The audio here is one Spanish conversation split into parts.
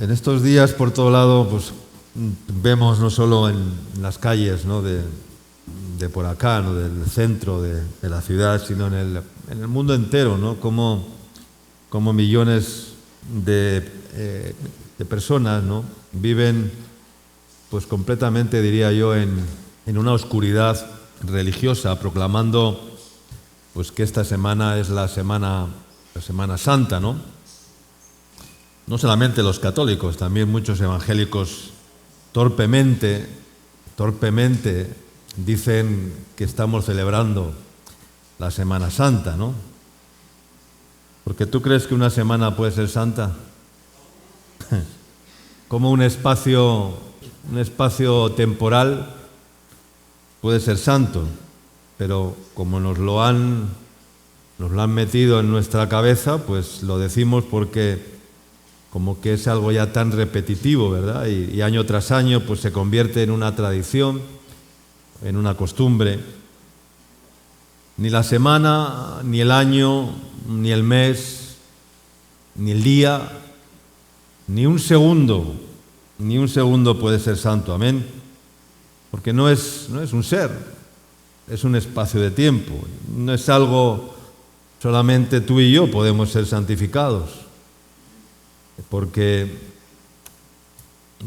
En estos días, por todo lado, pues vemos no solo en las calles, ¿no?, de por acá, ¿no?, del centro de la ciudad, sino en el mundo entero, ¿no?, como millones de personas, ¿no?, viven pues completamente, diría yo, en una oscuridad religiosa, proclamando pues que esta semana es la Semana Santa, ¿no? No solamente los católicos, también muchos evangélicos torpemente dicen que estamos celebrando la Semana Santa, ¿no? Porque ¿tú crees que una semana puede ser santa? Como un espacio temporal puede ser santo, pero como nos lo han metido en nuestra cabeza, pues lo decimos porque como que es algo ya tan repetitivo, ¿verdad? Y año tras año pues se convierte en una tradición, en una costumbre. Ni la semana, ni el año, ni el mes, ni el día, ni un segundo puede ser santo, amén. Porque no es un ser, es un espacio de tiempo. No es algo solamente tú y yo podemos ser santificados. Porque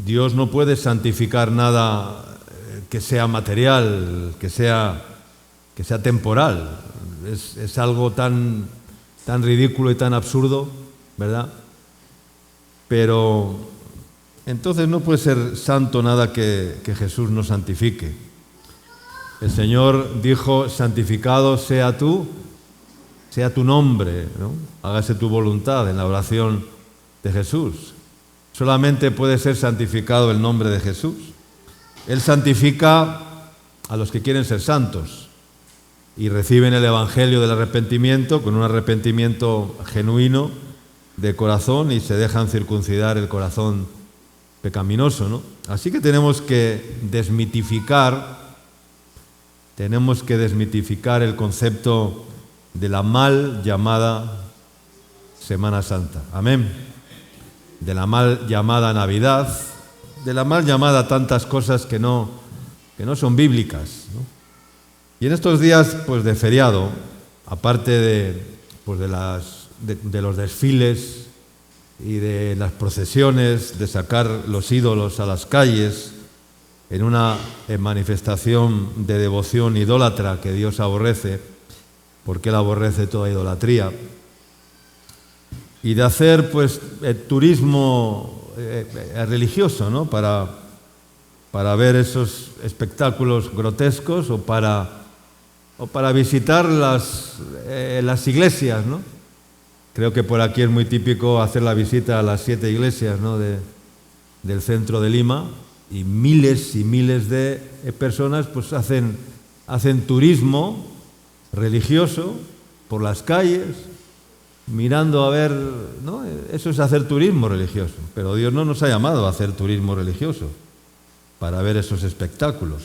Dios no puede santificar nada que sea material, que sea temporal. Es algo tan ridículo y tan absurdo, ¿verdad? Pero entonces no puede ser santo nada que Jesús no santifique. El Señor dijo: santificado sea tu nombre, ¿no? Hágase tu voluntad, en la oración de Jesús. Solamente puede ser santificado el nombre de Jesús. Él santifica a los que quieren ser santos y reciben el evangelio del arrepentimiento con un arrepentimiento genuino de corazón y se dejan circuncidar el corazón pecaminoso, ¿no? Así que tenemos que desmitificar el concepto de la mal llamada Semana Santa. Amén. De la mal llamada Navidad, de la mal llamada tantas cosas que no son bíblicas, ¿no? Y en estos días pues de feriado, aparte de los desfiles y de las procesiones, de sacar los ídolos a las calles en una manifestación de devoción idólatra que Dios aborrece, porque Él aborrece toda idolatría, y de hacer pues turismo religioso, ¿no?, para ver esos espectáculos grotescos o para visitar las iglesias, ¿no? Creo que por aquí es muy típico hacer la visita a las 7 iglesias, ¿no?, del centro de Lima, y miles de personas pues hacen turismo religioso por las calles, mirando a ver, ¿no? Eso es hacer turismo religioso, pero Dios no nos ha llamado a hacer turismo religioso para ver esos espectáculos.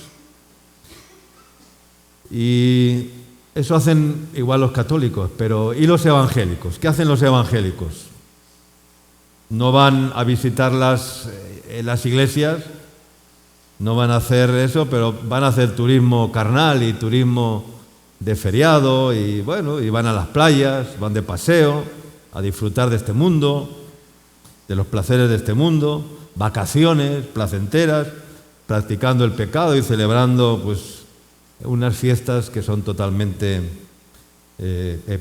Y eso hacen igual los católicos, pero ¿y los evangélicos? ¿Qué hacen los evangélicos? No van a visitarlas en las iglesias, no van a hacer eso, pero van a hacer turismo carnal y turismo de feriado, y bueno, y van a las playas, van de paseo a disfrutar de este mundo, de los placeres de este mundo, vacaciones placenteras, practicando el pecado y celebrando pues unas fiestas que son totalmente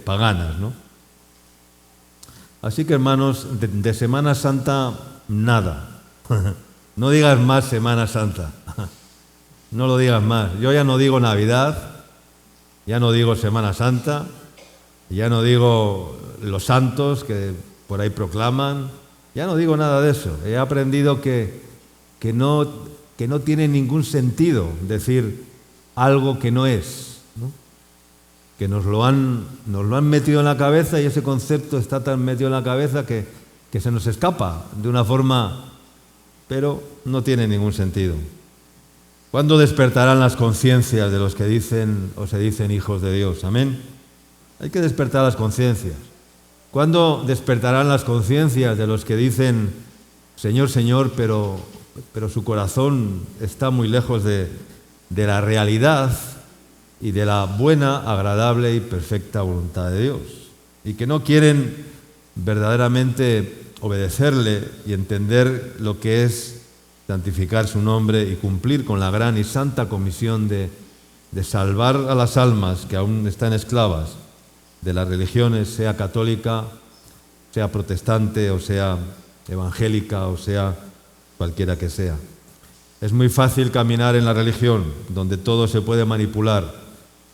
paganas, ¿no? Así que, hermanos, de Semana Santa nada. No digas más Semana Santa. No lo digas más. Yo ya no digo Navidad, ya no digo Semana Santa, ya no digo los santos que por ahí proclaman, ya no digo nada de eso. He aprendido que no tiene ningún sentido decir algo que no es, ¿no? Que nos lo han metido en la cabeza, y ese concepto está tan metido en la cabeza que se nos escapa de una forma, pero no tiene ningún sentido. ¿Cuándo despertarán las conciencias de los que dicen o se dicen hijos de Dios? Amén. Hay que despertar las conciencias. ¿Cuándo despertarán las conciencias de los que dicen Señor, Señor, pero su corazón está muy lejos de la realidad y de la buena, agradable y perfecta voluntad de Dios, y que no quieren verdaderamente obedecerle y entender lo que es santificar su nombre y cumplir con la gran y santa comisión de salvar a las almas que aún están esclavas de las religiones, sea católica, sea protestante o sea evangélica o sea cualquiera que sea. Es muy fácil caminar en la religión, donde todo se puede manipular,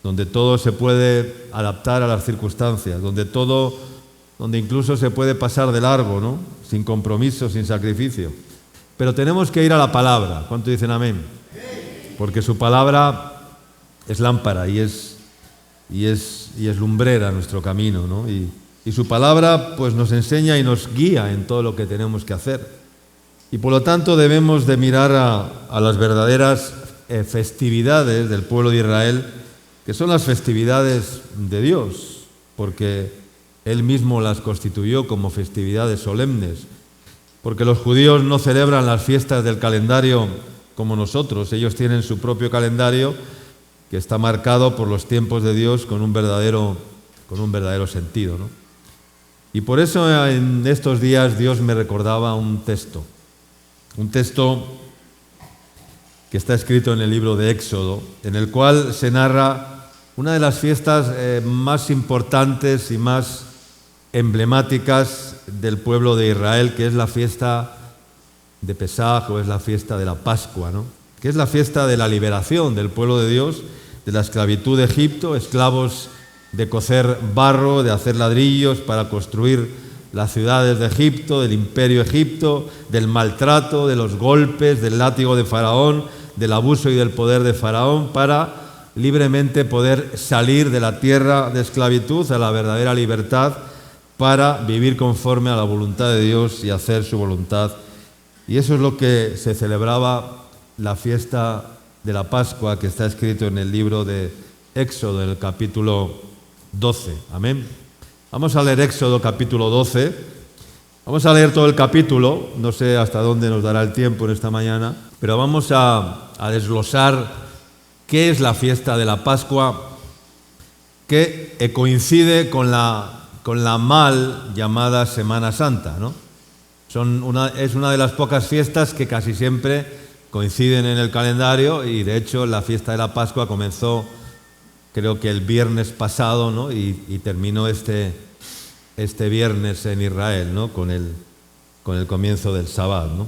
donde todo se puede adaptar a las circunstancias, donde incluso se puede pasar de largo, ¿no? Sin compromiso, sin sacrificio. Pero tenemos que ir a la palabra. ¿Cuánto dicen amén? Porque su palabra es lámpara y es lumbrera nuestro camino, ¿no? Y su palabra pues nos enseña y nos guía en todo lo que tenemos que hacer. Y por lo tanto debemos de mirar a las verdaderas festividades del pueblo de Israel, que son las festividades de Dios, porque Él mismo las constituyó como festividades solemnes, porque los judíos no celebran las fiestas del calendario como nosotros. Ellos tienen su propio calendario que está marcado por los tiempos de Dios con un verdadero sentido, ¿no? Y por eso en estos días Dios me recordaba un texto que está escrito en el libro de Éxodo, en el cual se narra una de las fiestas más importantes y más emblemáticas del pueblo de Israel, que es la fiesta de Pesaj, o es la fiesta de la Pascua, ¿no? Que es la fiesta de la liberación del pueblo de Dios de la esclavitud de Egipto, esclavos de cocer barro, de hacer ladrillos para construir las ciudades de Egipto, del imperio Egipto, del maltrato, de los golpes, del látigo de Faraón, del abuso y del poder de Faraón, para libremente poder salir de la tierra de esclavitud a la verdadera libertad, para vivir conforme a la voluntad de Dios y hacer su voluntad. Y eso es lo que se celebraba la fiesta de la Pascua, que está escrito en el libro de Éxodo, en el capítulo 12. Amén. Vamos a leer Éxodo capítulo 12. Vamos a leer todo el capítulo. No sé hasta dónde nos dará el tiempo en esta mañana, pero vamos a desglosar qué es la fiesta de la Pascua, que coincide con la mal llamada Semana Santa, ¿no? Es una de las pocas fiestas que casi siempre coinciden en el calendario, y de hecho la fiesta de la Pascua comenzó, creo que el viernes pasado, ¿no? Y terminó este viernes en Israel, ¿no? Con el comienzo del Sabbat, ¿no?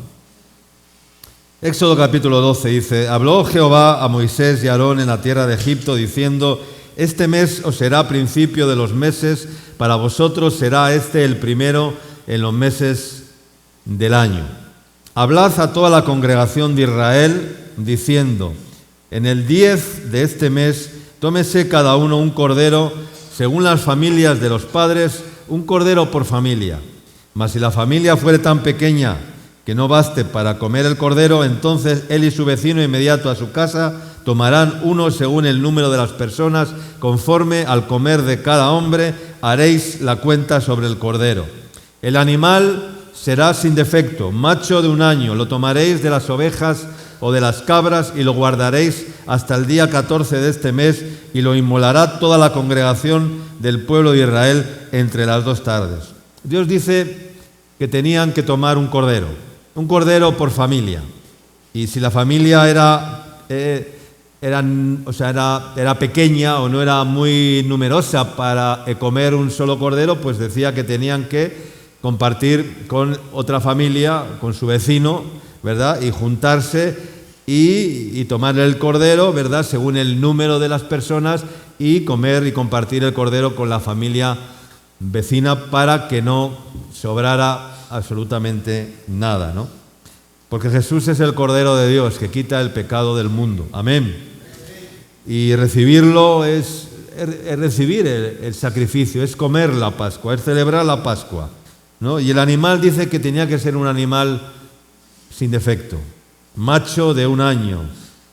Éxodo capítulo 12 dice: Habló Jehová a Moisés y a Aarón en la tierra de Egipto, diciendo: Este mes os será principio de los meses, para vosotros será el primero en los meses del año. Hablad a toda la congregación de Israel, diciendo: En el 10 de este mes tómese cada uno un cordero, según las familias de los padres, un cordero por familia. Mas si la familia fuere tan pequeña que no baste para comer el cordero, entonces él y su vecino inmediato a su casa tomarán uno según el número de las personas, conforme al comer de cada hombre, haréis la cuenta sobre el cordero. El animal será sin defecto, macho de un año, lo tomaréis de las ovejas o de las cabras y lo guardaréis hasta el día 14 de este mes, y lo inmolará toda la congregación del pueblo de Israel entre las 2 tardes. Dios dice que tenían que tomar un cordero por familia, y si la familia era pequeña o no era muy numerosa para comer un solo cordero, pues decía que tenían que compartir con otra familia, con su vecino, ¿verdad? Y juntarse y tomar el cordero, ¿verdad? Según el número de las personas, y comer y compartir el cordero con la familia vecina, para que no sobrara absolutamente nada, ¿no? Porque Jesús es el Cordero de Dios que quita el pecado del mundo. Amén. Y recibirlo es recibir el sacrificio, es comer la Pascua, es celebrar la Pascua, ¿no? Y el animal dice que tenía que ser un animal sin defecto, macho de un año,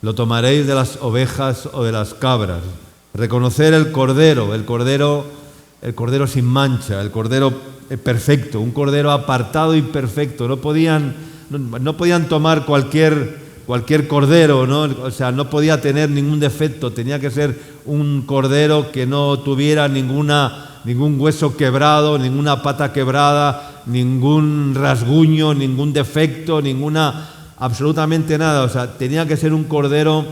lo tomaréis de las ovejas o de las cabras. Reconocer el cordero sin mancha, el cordero perfecto, un cordero apartado y perfecto. No podían no podían tomar cualquier cordero, ¿no? O sea, no podía tener ningún defecto, tenía que ser un cordero que no tuviera ningún hueso quebrado, ninguna pata quebrada, ningún rasguño, ningún defecto, absolutamente nada. O sea, tenía que ser un cordero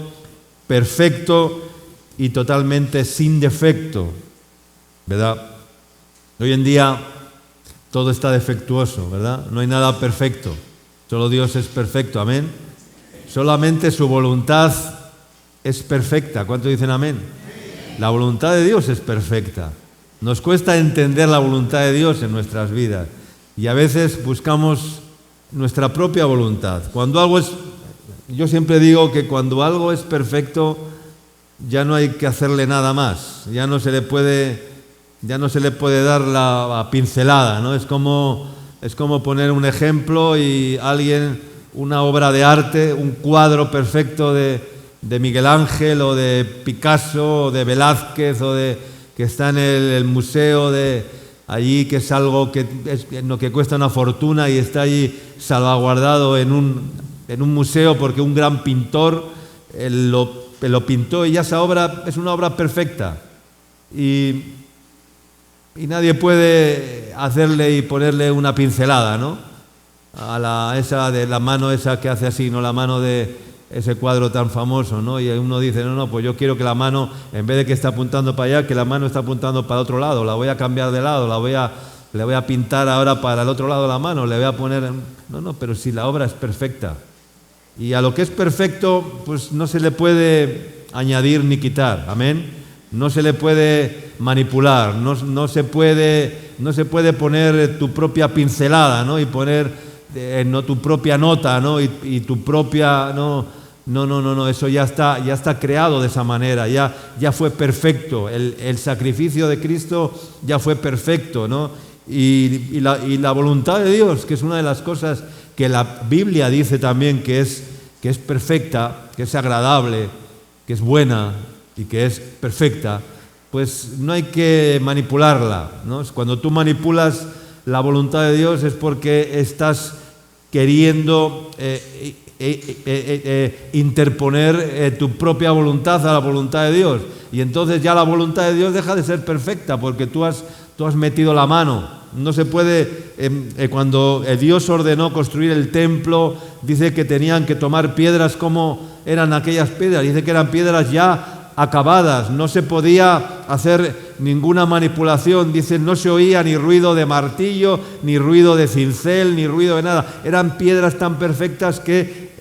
perfecto y totalmente sin defecto, ¿verdad? Hoy en día todo está defectuoso, ¿verdad? No hay nada perfecto, solo Dios es perfecto, amén. Solamente su voluntad es perfecta. ¿Cuántos dicen amén? La voluntad de Dios es perfecta. Nos cuesta entender la voluntad de Dios en nuestras vidas y a veces buscamos nuestra propia voluntad. Yo siempre digo que cuando algo es perfecto ya no hay que hacerle nada más, ya no se le puede dar la pincelada, ¿no? Es como poner un ejemplo y una obra de arte, un cuadro perfecto de Miguel Ángel o de Picasso o de Velázquez que está en el museo de allí, que es algo que cuesta una fortuna y está allí salvaguardado en un museo porque un gran pintor lo pintó y ya esa obra es una obra perfecta y nadie puede hacerle y ponerle una pincelada, ¿no? De la mano esa que hace así, no la mano de ese cuadro tan famoso, ¿no? Y uno dice, no, pues yo quiero que la mano, en vez de que esté apuntando para allá, que la mano está apuntando para el otro lado, la voy a cambiar de lado, le voy a pintar ahora para el otro lado la mano, le voy a poner... No, pero si la obra es perfecta. Y a lo que es perfecto, pues no se le puede añadir ni quitar, amén. No se le puede manipular, no se puede poner tu propia pincelada, ¿no? Y poner tu propia nota, ¿no? Y tu propia... No, eso ya está creado de esa manera, ya fue perfecto. El sacrificio de Cristo ya fue perfecto, ¿no? Y la voluntad de Dios, que es una de las cosas que la Biblia dice también que es perfecta, que es agradable, que es buena y que es perfecta, pues no hay que manipularla, ¿no? Cuando tú manipulas la voluntad de Dios es porque estás queriendo interponer tu propia voluntad a la voluntad de Dios, y entonces ya la voluntad de Dios deja de ser perfecta porque tú has metido la mano. No se puede, cuando Dios ordenó construir el templo, dice que tenían que tomar piedras como eran aquellas piedras, dice que eran piedras ya acabadas, no se podía hacer ninguna manipulación, dice, no se oía ni ruido de martillo, ni ruido de cincel, ni ruido de nada, eran piedras tan perfectas que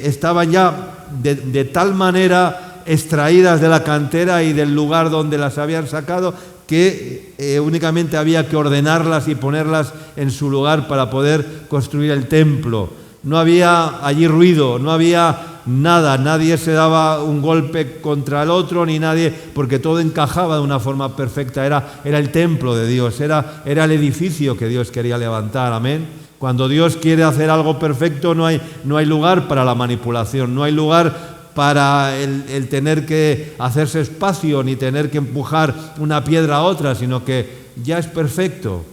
estaban ya de tal manera extraídas de la cantera y del lugar donde las habían sacado que únicamente había que ordenarlas y ponerlas en su lugar para poder construir el templo. No había allí ruido, no había nada, nadie se daba un golpe contra el otro, ni nadie, porque todo encajaba de una forma perfecta, era el templo de Dios, era el edificio que Dios quería levantar, amén. Cuando Dios quiere hacer algo perfecto no hay lugar para la manipulación, no hay lugar para el tener que hacerse espacio, ni tener que empujar una piedra a otra, sino que ya es perfecto.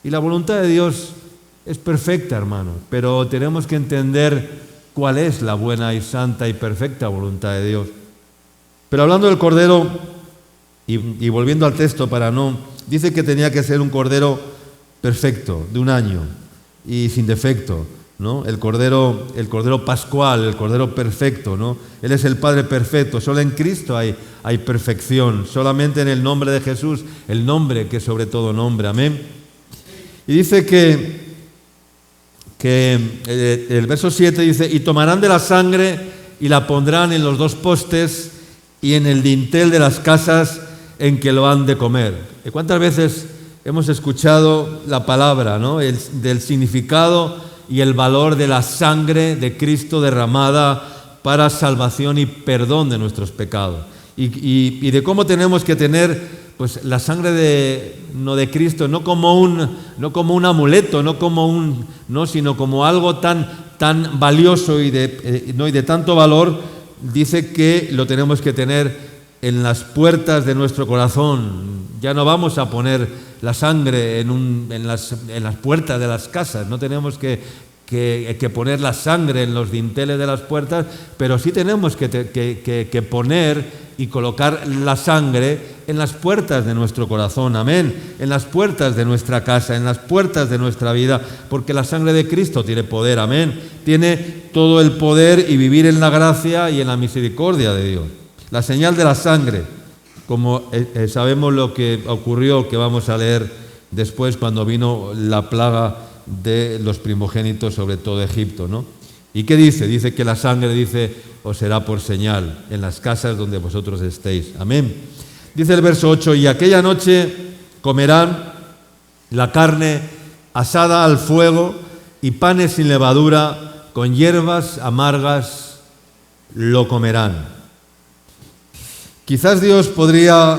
Y la voluntad de Dios es perfecta, hermano, pero tenemos que entender cuál es la buena y santa y perfecta voluntad de Dios. Pero hablando del cordero, y volviendo al texto dice que tenía que ser un cordero perfecto, de un año, y sin defecto, ¿no? El cordero pascual, el cordero perfecto, ¿no? Él es el Padre perfecto. Solo en Cristo hay perfección, solamente en el nombre de Jesús, el nombre que sobre todo nombre, amén. Y dice que el verso 7 dice, y tomarán de la sangre y la pondrán en los dos postes y en el dintel de las casas en que lo han de comer. ¿Cuántas veces hemos escuchado la palabra, ¿no? Del significado y el valor de la sangre de Cristo derramada para salvación y perdón de nuestros pecados? Y de cómo tenemos que tener pues la sangre de Cristo no como un amuleto, sino como algo tan valioso y de tanto valor. Dice que lo tenemos que tener en las puertas de nuestro corazón. Ya no vamos a poner la sangre en las puertas de las casas, no tenemos que que poner la sangre en los dinteles de las puertas, pero sí tenemos que poner y colocar la sangre en las puertas de nuestro corazón, amén, en las puertas de nuestra casa, en las puertas de nuestra vida, porque la sangre de Cristo tiene poder, amén, tiene todo el poder y vivir en la gracia y en la misericordia de Dios. La señal de la sangre, como sabemos lo que ocurrió, que vamos a leer después cuando vino la plaga de los primogénitos sobre todo Egipto, ¿no? ¿Y qué dice? Dice que la sangre, dice, os será por señal en las casas donde vosotros estéis. Amén. Dice el verso 8, y aquella noche comerán la carne asada al fuego y panes sin levadura, con hierbas amargas lo comerán. Quizás Dios podría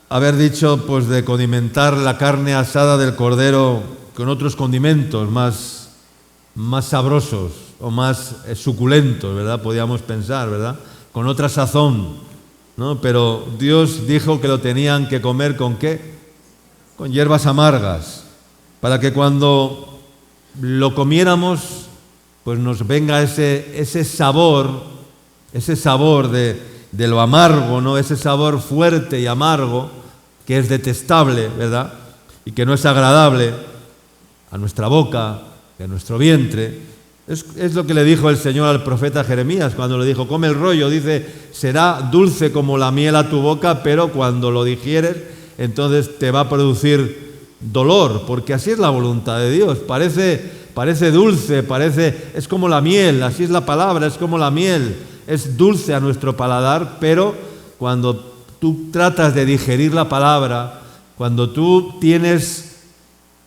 haber dicho, pues, de condimentar la carne asada del cordero con otros condimentos más sabrosos o más suculentos, ¿verdad? Podíamos pensar, ¿verdad? Con otra sazón, ¿no? Pero Dios dijo que lo tenían que comer ¿con qué? Con hierbas amargas, para que cuando lo comiéramos, pues nos venga ese sabor de lo amargo, ¿no? Ese sabor fuerte y amargo que es detestable, ¿verdad? Y que no es agradable a nuestra boca, a nuestro vientre. Es lo que le dijo el Señor al profeta Jeremías cuando le dijo, come el rollo, dice, será dulce como la miel a tu boca, pero cuando lo digieres, entonces te va a producir dolor, porque así es la voluntad de Dios. Parece dulce, es como la miel, así es la palabra, es como la miel, es dulce a nuestro paladar, pero cuando tú tratas de digerir la palabra, cuando tú tienes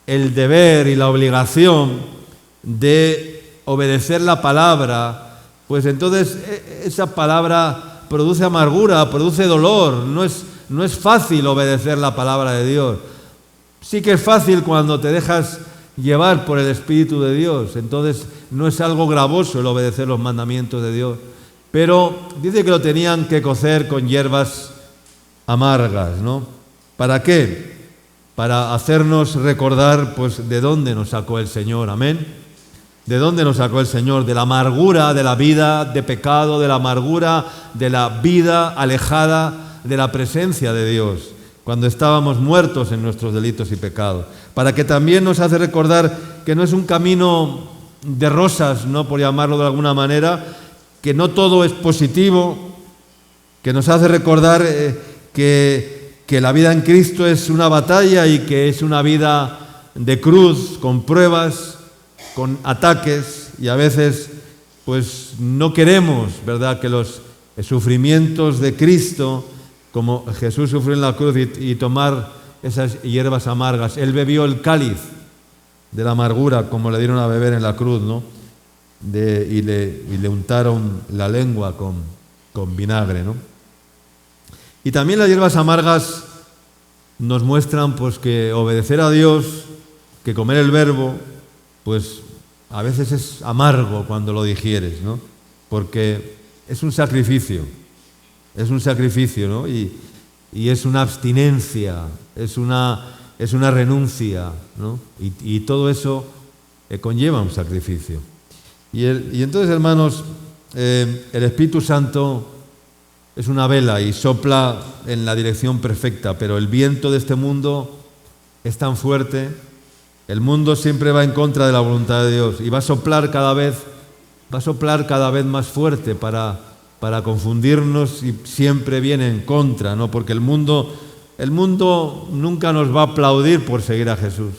el deber y la obligación de obedecer la palabra, pues entonces esa palabra produce amargura, produce dolor. No es fácil obedecer la palabra de Dios. Sí que es fácil cuando te dejas llevar por el Espíritu de Dios, entonces no es algo gravoso el obedecer los mandamientos de Dios. Pero dice que lo tenían que cocer con hierbas amargas, ¿no? ¿Para qué? Para hacernos recordar, pues, de dónde nos sacó el Señor, amén. ¿De dónde nos sacó el Señor? De la amargura de la vida de pecado, de la amargura de la vida alejada de la presencia de Dios, cuando estábamos muertos en nuestros delitos y pecados. Para que también nos hace recordar que no es un camino de rosas, ¿no? Por llamarlo de alguna manera, que no todo es positivo, que nos hace recordar que la vida en Cristo es una batalla y que es una vida de cruz, con pruebas, con ataques, y a veces pues no queremos, ¿verdad?, que los sufrimientos de Cristo, como Jesús sufrió en la cruz, y tomar esas hierbas amargas. Él bebió el cáliz de la amargura, como le dieron a beber en la cruz, ¿no? Y le untaron la lengua con vinagre, ¿no? Y también las hierbas amargas nos muestran, pues, que obedecer a Dios, que comer el verbo, pues a veces es amargo cuando lo digieres, ¿no? Porque es un sacrificio, ¿no? Y es una abstinencia, es una renuncia, ¿no? Y todo eso conlleva un sacrificio. Y entonces, hermanos, el Espíritu Santo es una vela y sopla en la dirección perfecta, pero el viento de este mundo es tan fuerte. El mundo siempre va en contra de la voluntad de Dios y va a soplar cada vez más fuerte para confundirnos, y siempre viene en contra, ¿no? Porque el mundo nunca nos va a aplaudir por seguir a Jesús.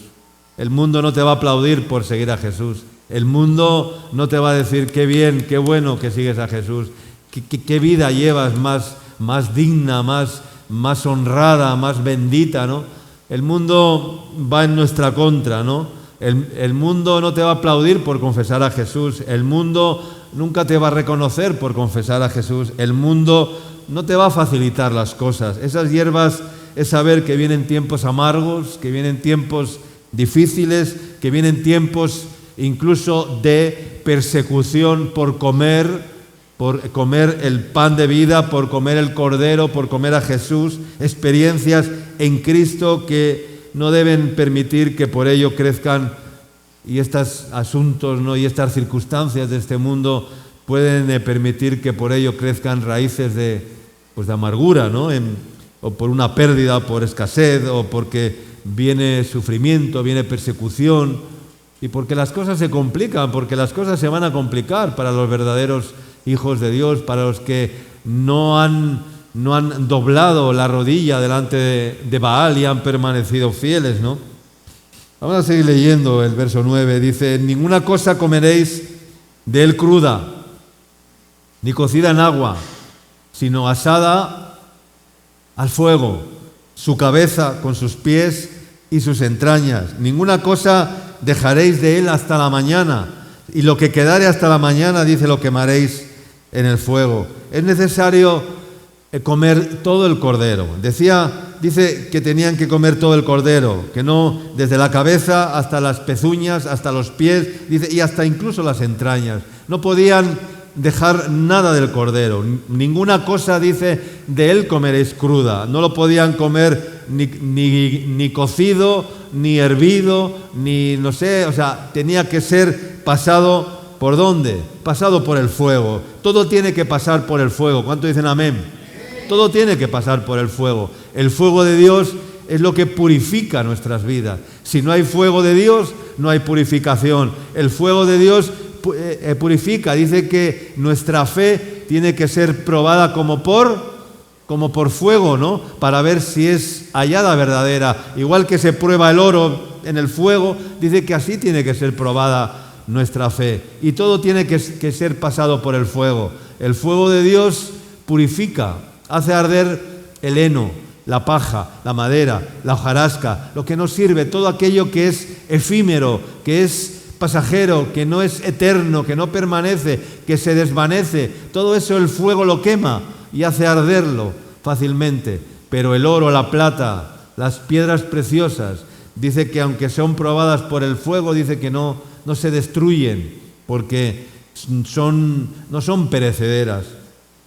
El mundo no te va a aplaudir por seguir a Jesús. El mundo no te va a decir qué bien, qué bueno que sigues a Jesús, qué vida llevas más digna, más honrada, más bendita, ¿no? El mundo va en nuestra contra, ¿no? El mundo no te va a aplaudir por confesar a Jesús. El mundo nunca te va a reconocer por confesar a Jesús. El mundo no te va a facilitar las cosas. Esas hierbas es saber que vienen tiempos amargos, que vienen tiempos difíciles, que vienen tiempos incluso de persecución por comer el pan de vida, por comer el Cordero, por comer a Jesús, experiencias en Cristo que no deben permitir que por ello crezcan y estos asuntos, ¿no?, y estas circunstancias de este mundo pueden permitir que por ello crezcan raíces de amargura, ¿no?, o por una pérdida, por escasez, o porque viene sufrimiento, viene persecución, y porque las cosas se complican, porque las cosas se van a complicar para los verdaderos hijos de Dios, para los que no han doblado la rodilla delante de Baal y han permanecido fieles, ¿no? Vamos a seguir leyendo el verso 9. Dice: ninguna cosa comeréis de él cruda, ni cocida en agua, sino asada al fuego, su cabeza con sus pies y sus entrañas. Ninguna cosa dejaréis de él hasta la mañana, y lo que quedare hasta la mañana, dice, lo quemaréis en el fuego. Es necesario comer todo el cordero. Dice que tenían que comer todo el cordero, que no desde la cabeza hasta las pezuñas, hasta los pies, dice, y hasta incluso las entrañas. No podían dejar nada del cordero. Ninguna cosa, dice, de él comeréis cruda. No lo podían comer ni cocido, ni hervido, ni no sé, o sea, tenía que ser pasado, ¿por dónde? Pasado por el fuego. Todo tiene que pasar por el fuego. ¿Cuánto dicen amén? Todo tiene que pasar por el fuego. El fuego de Dios es lo que purifica nuestras vidas. Si no hay fuego de Dios, no hay purificación. El fuego de Dios purifica. Dice que nuestra fe tiene que ser probada como por fuego, ¿no? Para ver si es hallada verdadera. Igual que se prueba el oro en el fuego, dice que así tiene que ser probada nuestra fe. Y todo tiene que ser pasado por el fuego. El fuego de Dios purifica, hace arder el heno, la paja, la madera, la hojarasca, lo que nos sirve, todo aquello que es efímero, que es pasajero, que no es eterno, que no permanece, que se desvanece. Todo eso el fuego lo quema y hace arderlo fácilmente. Pero el oro, la plata, las piedras preciosas, dice que aunque son probadas por el fuego, dice que no se destruyen, porque no son perecederas.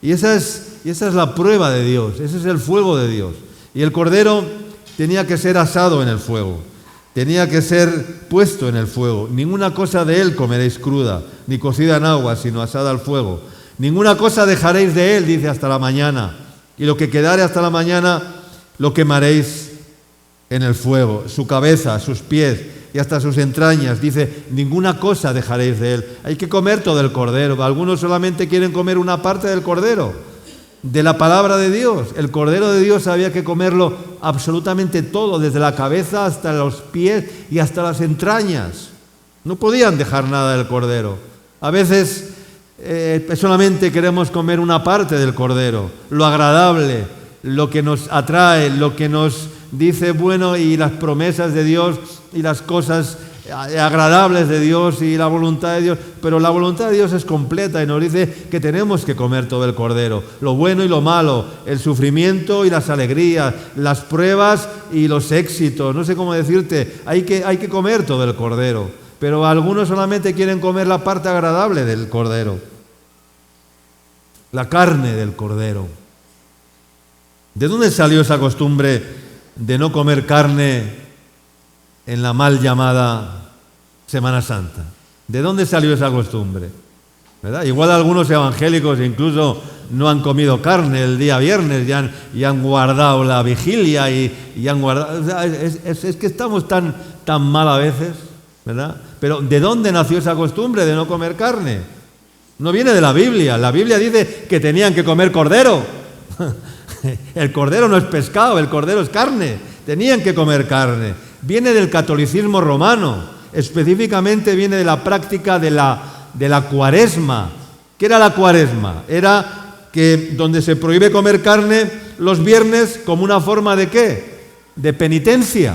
Y esa es la prueba de Dios, ese es el fuego de Dios. Y el cordero tenía que ser asado en el fuego, tenía que ser puesto en el fuego. Ninguna cosa de él comeréis cruda, ni cocida en agua, sino asada al fuego. Ninguna cosa dejaréis de él, dice, hasta la mañana. Y lo que quedare hasta la mañana lo quemaréis en el fuego. Su cabeza, sus pies y hasta sus entrañas, dice, ninguna cosa dejaréis de él. Hay que comer todo el cordero. Algunos solamente quieren comer una parte del cordero, de la palabra de Dios. El cordero de Dios había que comerlo absolutamente todo, desde la cabeza hasta los pies y hasta las entrañas. No podían dejar nada del cordero. A veces solamente queremos comer una parte del cordero, lo agradable, lo que nos atrae, lo que nos dice bueno, y las promesas de Dios y las cosas agradables de Dios y la voluntad de Dios. Pero la voluntad de Dios es completa y nos dice que tenemos que comer todo el cordero, lo bueno y lo malo, el sufrimiento y las alegrías, las pruebas y los éxitos. No sé cómo decirte, hay que comer todo el cordero, pero algunos solamente quieren comer la parte agradable del cordero, la carne del cordero. ¿De dónde salió esa costumbre de no comer carne en la mal llamada Semana Santa? ¿De dónde salió esa costumbre? ¿Verdad? Igual algunos evangélicos incluso no han comido carne el día viernes y han guardado la vigilia y han guardado... O sea, es que estamos tan mal a veces, ¿verdad? Pero ¿de dónde nació esa costumbre de no comer carne? No viene de la Biblia. La Biblia dice que tenían que comer cordero. El cordero no es pescado, el cordero es carne. Tenían que comer carne. Viene del catolicismo romano, específicamente viene de la práctica de la cuaresma. ¿Qué era la cuaresma? Era que donde se prohíbe comer carne los viernes como una forma ¿de qué? De penitencia.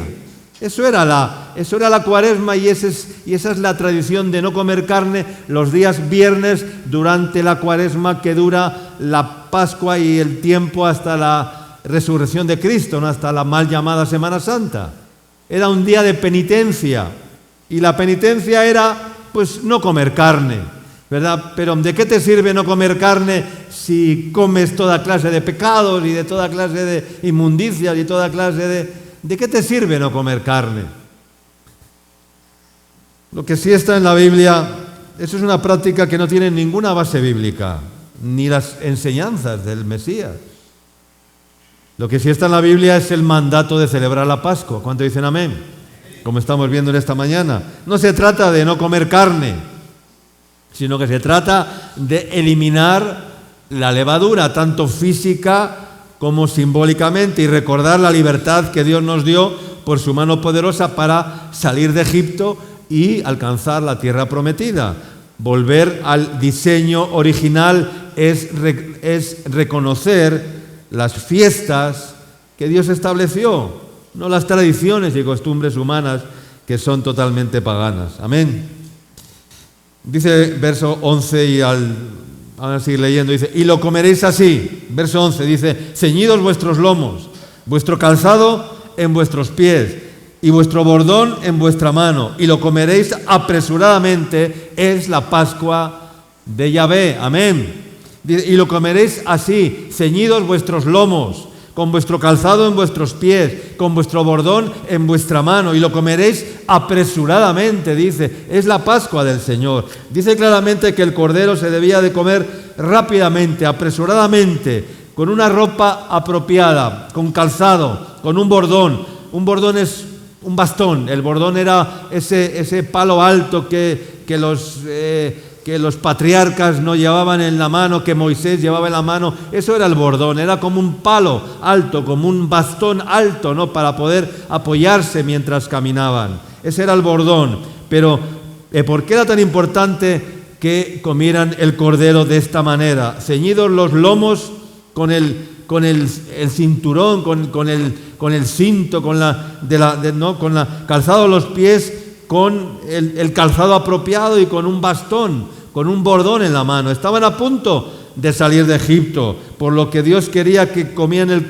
Eso era la cuaresma y esa es la tradición de no comer carne los días viernes durante la cuaresma que dura la Pascua y el tiempo hasta la resurrección de Cristo, ¿no? Hasta la mal llamada Semana Santa. Era un día de penitencia y la penitencia era pues no comer carne, ¿verdad? Pero ¿de qué te sirve no comer carne si comes toda clase de pecados y de toda clase de inmundicias y toda clase de... ¿De qué te sirve no comer carne? Lo que sí está en la Biblia, eso es una práctica que no tiene ninguna base bíblica, ni las enseñanzas del Mesías. Lo que sí está en la Biblia es el mandato de celebrar la Pascua. ¿Cuánto dicen amén? Como estamos viendo en esta mañana. No se trata de no comer carne, sino que se trata de eliminar la levadura, tanto física como simbólicamente, y recordar la libertad que Dios nos dio por su mano poderosa para salir de Egipto y alcanzar la tierra prometida. Volver al diseño original es reconocer las fiestas que Dios estableció, no las tradiciones y costumbres humanas que son totalmente paganas. Amén. Dice verso 11 y ahora sigue leyendo, dice, y lo comeréis así. Verso 11 dice, ceñidos vuestros lomos, vuestro calzado en vuestros pies y vuestro bordón en vuestra mano, y lo comeréis apresuradamente, es la Pascua de Yahvé. Amén. Y lo comeréis así, ceñidos vuestros lomos, con vuestro calzado en vuestros pies, con vuestro bordón en vuestra mano, y lo comeréis apresuradamente, dice, es la Pascua del Señor. Dice claramente que el cordero se debía de comer rápidamente, apresuradamente, con una ropa apropiada, con calzado, con un bordón. Un bordón es un bastón, el bordón era ese palo alto que los patriarcas no llevaban en la mano, que Moisés llevaba en la mano. Eso era el bordón, era como un palo alto, como un bastón alto, ¿no?, para poder apoyarse mientras caminaban. Ese era el bordón. Pero ¿por qué era tan importante que comieran el cordero de esta manera? Ceñidos los lomos con el cinturón, con el cinto, con la calzado los pies, con el calzado apropiado y con un bastón, con un bordón en la mano. Estaban a punto de salir de Egipto, por lo que Dios quería que comieran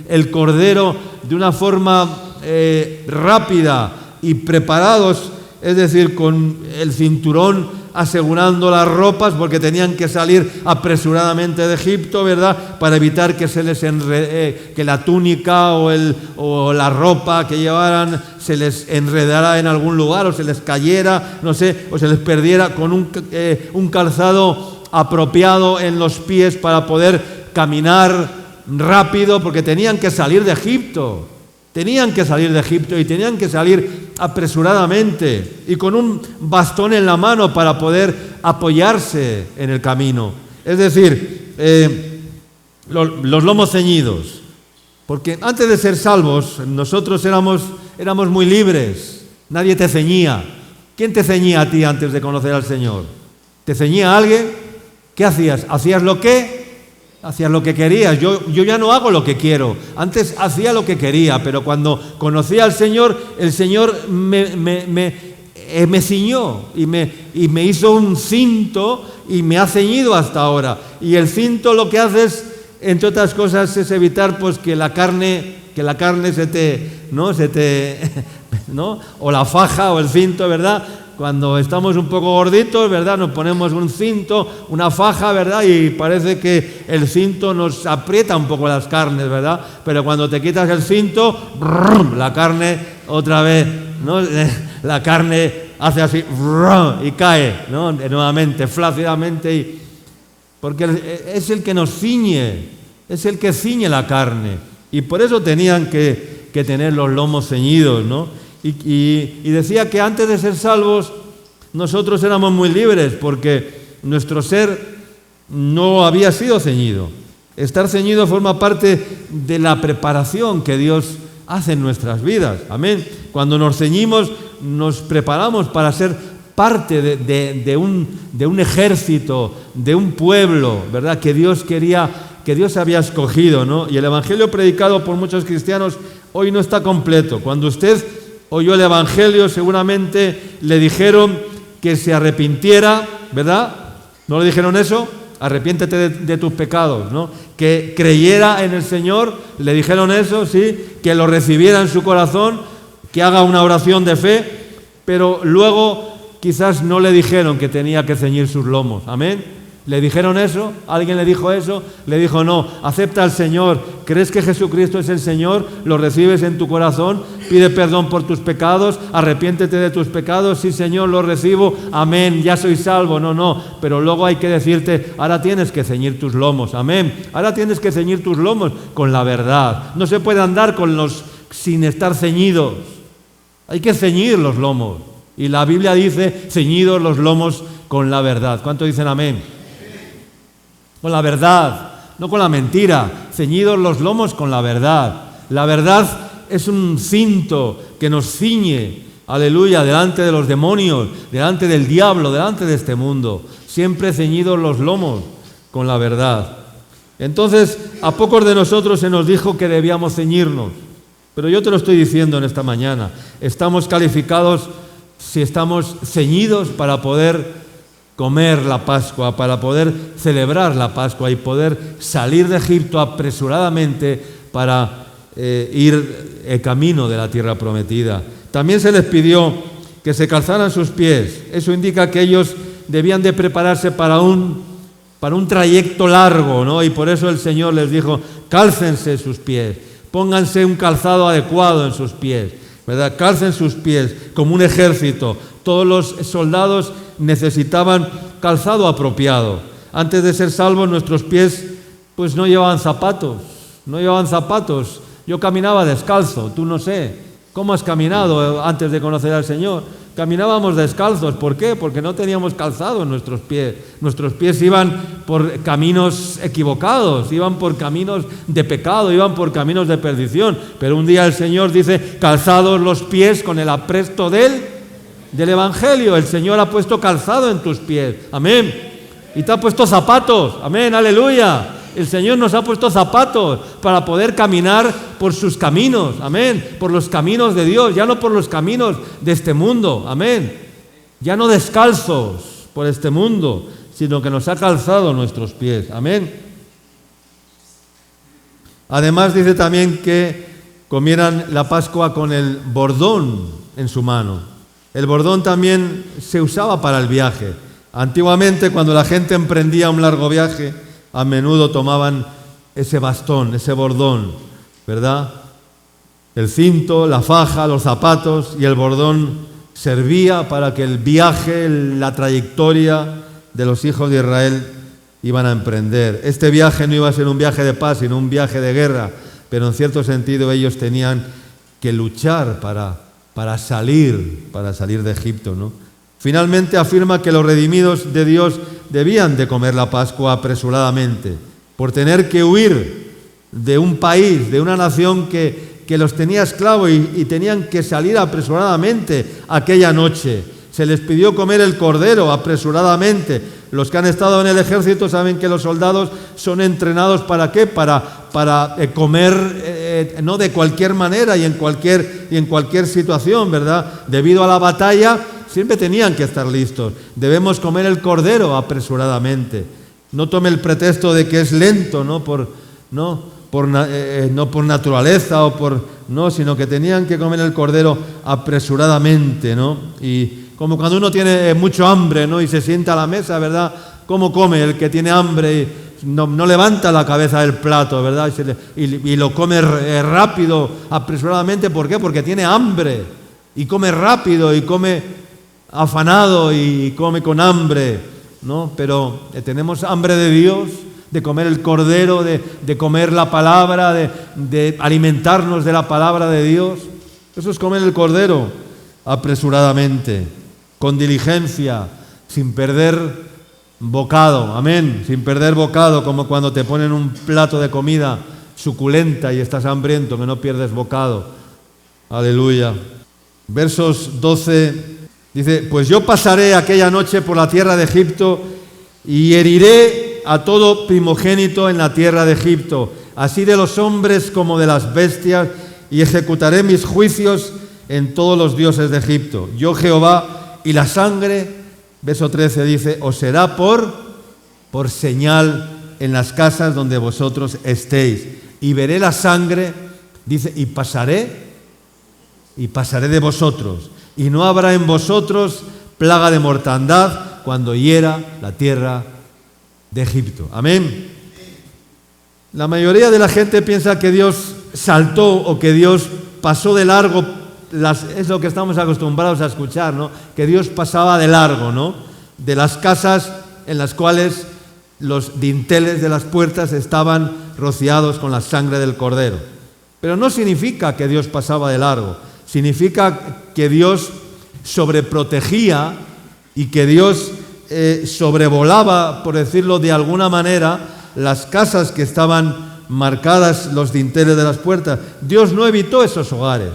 el cordero de una forma rápida y preparados, es decir, con el cinturón asegurando las ropas, porque tenían que salir apresuradamente de Egipto, ¿verdad?, para evitar que se les que la túnica o la ropa que llevaran se les enredara en algún lugar, o se les cayera, no sé, o se les perdiera, con un calzado apropiado en los pies para poder caminar rápido, porque tenían que salir de Egipto. Tenían que salir de Egipto y tenían que salir apresuradamente, y con un bastón en la mano para poder apoyarse en el camino. Es decir, los lomos ceñidos. Porque antes de ser salvos, nosotros éramos muy libres. Nadie te ceñía. ¿Quién te ceñía a ti antes de conocer al Señor? ¿Te ceñía alguien? ¿Qué hacías? ¿Hacías lo que? Hacías lo que querías. Yo ya no hago lo que quiero. Antes hacía lo que quería, pero cuando conocí al Señor, el Señor me ciñó y me hizo un cinto y me ha ceñido hasta ahora. Y el cinto lo que hace es, entre otras cosas, es evitar pues que la carne se te, ¿no? O la faja o el cinto, ¿verdad? Cuando estamos un poco gorditos, ¿verdad?, nos ponemos un cinto, una faja, ¿verdad?, y parece que el cinto nos aprieta un poco las carnes, ¿verdad? Pero cuando te quitas el cinto, la carne otra vez, ¿no? La carne hace así y cae, ¿no?, nuevamente, flácidamente, porque es el que nos ciñe, es el que ciñe la carne. Y por eso tenían que tener los lomos ceñidos, ¿no? Y decía que antes de ser salvos nosotros éramos muy libres, porque nuestro ser no había sido ceñido. Estar ceñido forma parte de la preparación que Dios hace en nuestras vidas. Amén. Cuando nos ceñimos, nos preparamos para ser parte de un ejército, de un pueblo, ¿verdad?, que Dios quería, que Dios había escogido, ¿no? Y el evangelio predicado por muchos cristianos hoy no está completo. Cuando usted oyó el evangelio, seguramente le dijeron que se arrepintiera, ¿verdad? ¿No le dijeron eso? Arrepiéntete de tus pecados, ¿no? Que creyera en el Señor, le dijeron eso, sí, que lo recibiera en su corazón, que haga una oración de fe, pero luego quizás no le dijeron que tenía que ceñir sus lomos. Amén. ¿Le dijeron eso? ¿Alguien le dijo eso? Le dijo, no, acepta al Señor. ¿Crees que Jesucristo es el Señor? ¿Lo recibes en tu corazón? Pide perdón por tus pecados, arrepiéntete de tus pecados. Sí, Señor, lo recibo. Amén, ya soy salvo. No. Pero luego hay que decirte, ahora tienes que ceñir tus lomos. Amén. Ahora tienes que ceñir tus lomos con la verdad. No se puede andar sin estar ceñidos. Hay que ceñir los lomos. Y la Biblia dice, ceñidos los lomos con la verdad. ¿Cuánto dicen amén? Con la verdad, no con la mentira. Ceñidos los lomos con la verdad. La verdad es un cinto que nos ciñe, aleluya, delante de los demonios, delante del diablo, delante de este mundo. Siempre ceñidos los lomos con la verdad. Entonces, a pocos de nosotros se nos dijo que debíamos ceñirnos. Pero yo te lo estoy diciendo en esta mañana. Estamos calificados si estamos ceñidos para poder comer la Pascua, para poder celebrar la Pascua y poder salir de Egipto apresuradamente para ir el camino de la tierra prometida. También se les pidió que se calzaran sus pies. Eso indica que ellos debían de prepararse para un trayecto largo, ¿no? Y por eso el Señor les dijo, cálcense sus pies, pónganse un calzado adecuado en sus pies, ¿verdad? Calcen sus pies como un ejército. Todos los soldados necesitaban calzado apropiado. Antes de ser salvos, nuestros pies pues no llevaban zapatos. Yo caminaba descalzo, tú no sé. ¿Cómo has caminado antes de conocer al Señor? Caminábamos descalzos. ¿Por qué? Porque no teníamos calzado en nuestros pies. Nuestros pies iban por caminos equivocados, iban por caminos de pecado, iban por caminos de perdición. Pero un día el Señor dice, calzados los pies con el apresto del Evangelio. El Señor ha puesto calzado en tus pies. Amén. Y te ha puesto zapatos. Amén, aleluya. El Señor nos ha puesto zapatos para poder caminar por sus caminos. Amén. Por los caminos de Dios, ya no por los caminos de este mundo. Amén. Ya no descalzos por este mundo, sino que nos ha calzado nuestros pies. Amén. Además dice también que comieran la Pascua con el bordón en su mano. El bordón también se usaba para el viaje. Antiguamente, cuando la gente emprendía un largo viaje, a menudo tomaban ese bastón, ese bordón, ¿verdad? El cinto, la faja, los zapatos y el bordón servía para que el viaje, la trayectoria de los hijos de Israel iban a emprender. Este viaje no iba a ser un viaje de paz, sino un viaje de guerra, pero en cierto sentido ellos tenían que luchar para salir de Egipto, ¿no? Finalmente afirma que los redimidos de Dios debían de comer la Pascua apresuradamente, por tener que huir de un país, de una nación que los tenía esclavos y tenían que salir apresuradamente aquella noche. Se les pidió comer el cordero apresuradamente. Los que han estado en el ejército saben que los soldados son entrenados ¿para qué? Para comer no de cualquier manera y en cualquier situación, ¿verdad? Debido a la batalla siempre tenían que estar listos. Debemos comer el cordero apresuradamente. No tome el pretexto de que es lento, no por naturaleza sino que tenían que comer el cordero apresuradamente, ¿no? Y como cuando uno tiene mucho hambre, ¿no? Y se sienta a la mesa, ¿verdad? ¿Cómo come el que tiene hambre? No levanta la cabeza del plato, ¿verdad? Y lo come rápido, apresuradamente. ¿Por qué? Porque tiene hambre. Y come rápido, y come afanado, y come con hambre, ¿no? Pero tenemos hambre de Dios, de comer el cordero, de comer la palabra, de alimentarnos de la palabra de Dios. Eso es comer el cordero apresuradamente, con diligencia, sin perder bocado. Amén, sin perder bocado, como cuando te ponen un plato de comida suculenta y estás hambriento, que no pierdes bocado. Aleluya. Versos 12 dice, pues yo pasaré aquella noche por la tierra de Egipto y heriré a todo primogénito en la tierra de Egipto, así de los hombres como de las bestias, y ejecutaré mis juicios en todos los dioses de Egipto. Yo Jehová, y la sangre, verso 13 dice, os será por señal en las casas donde vosotros estéis. Y veré la sangre, dice, y pasaré de vosotros. Y no habrá en vosotros plaga de mortandad cuando hiera la tierra de Egipto. Amén. La mayoría de la gente piensa que Dios saltó o que Dios pasó de largo, es lo que estamos acostumbrados a escuchar, ¿no? Que Dios pasaba de largo, ¿no? De las casas en las cuales los dinteles de las puertas estaban rociados con la sangre del Cordero. Pero no significa que Dios pasaba de largo, significa que Dios sobreprotegía y que Dios sobrevolaba, por decirlo de alguna manera, las casas que estaban marcadas, los dinteles de las puertas. Dios no evitó esos hogares,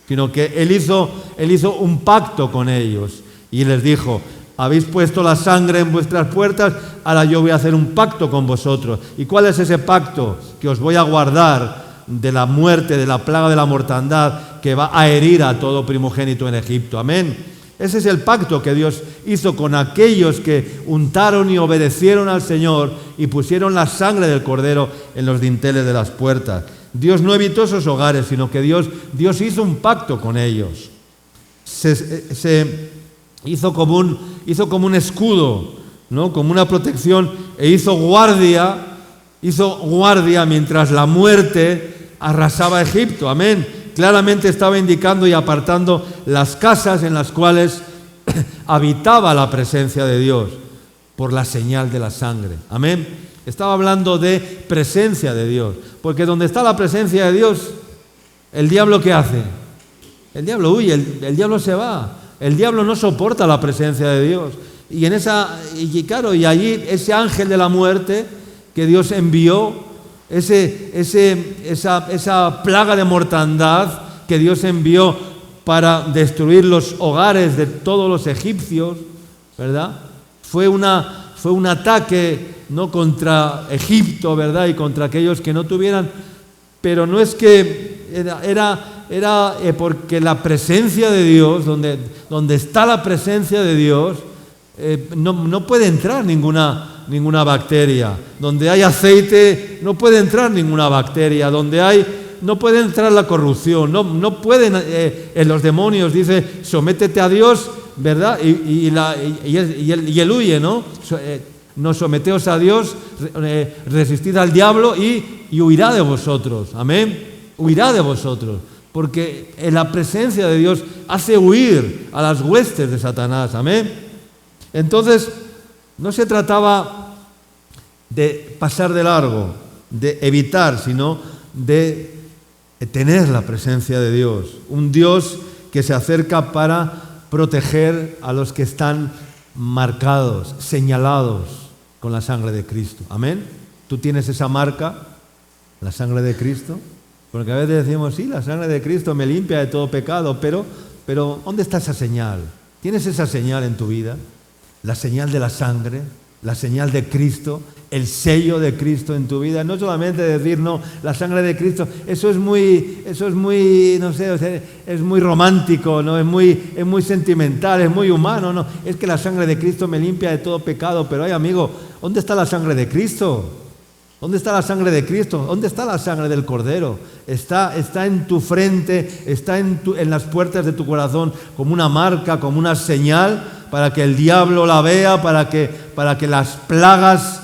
sino que Él hizo un pacto con ellos y les dijo: habéis puesto la sangre en vuestras puertas, ahora yo voy a hacer un pacto con vosotros. ¿Y cuál es ese pacto? Que os voy a guardar de la muerte, de la plaga de la mortandad que va a herir a todo primogénito en Egipto. Amén. Ese es el pacto que Dios hizo con aquellos que untaron y obedecieron al Señor y pusieron la sangre del Cordero en los dinteles de las puertas. Dios no evitó esos hogares, sino que Dios hizo un pacto con ellos. Se hizo como un escudo, ¿no? Como una protección, e hizo guardia mientras la muerte arrasaba Egipto. Amén. Claramente estaba indicando y apartando las casas en las cuales habitaba la presencia de Dios por la señal de la sangre. Amén. Estaba hablando de presencia de Dios, porque donde está la presencia de Dios, ¿el diablo qué hace? El diablo huye, el diablo se va. El diablo no soporta la presencia de Dios. Y allí ese ángel de la muerte que Dios envió, esa plaga de mortandad que Dios envió para destruir los hogares de todos los egipcios, ¿verdad? Fue un ataque, no contra Egipto, ¿verdad? Y contra aquellos que no tuvieran, pero no es que era porque la presencia de Dios, donde está la presencia de Dios, no puede entrar ninguna bacteria. Donde hay aceite no puede entrar ninguna bacteria. No puede entrar la corrupción. No pueden, los demonios dice: sométete a Dios, ¿verdad? Y él huye, ¿no? No, someteos a Dios, resistid al diablo y huirá de vosotros. Amén. Huirá de vosotros. Porque en la presencia de Dios hace huir a las huestes de Satanás. Amén. Entonces, no se trataba de pasar de largo, de evitar, sino de tener la presencia de Dios. Un Dios que se acerca para proteger a los que están marcados, señalados con la sangre de Cristo. Amén. ¿Tú tienes esa marca, la sangre de Cristo? Porque a veces decimos: sí, la sangre de Cristo me limpia de todo pecado, pero ¿dónde está esa señal? ¿Tienes esa señal en tu vida? La señal de la sangre, la señal de Cristo, el sello de Cristo en tu vida. No solamente decir: no, la sangre de Cristo, eso es muy, no sé, es muy romántico, ¿no? Es muy sentimental, es muy humano, no. Es que la sangre de Cristo me limpia de todo pecado. Pero amigo, ¿dónde está la sangre de Cristo? ¿Dónde está la sangre de Cristo? ¿Dónde está la sangre del Cordero? Está en tu frente, está en las puertas de tu corazón, como una marca, como una señal, para que el diablo la vea, para que las plagas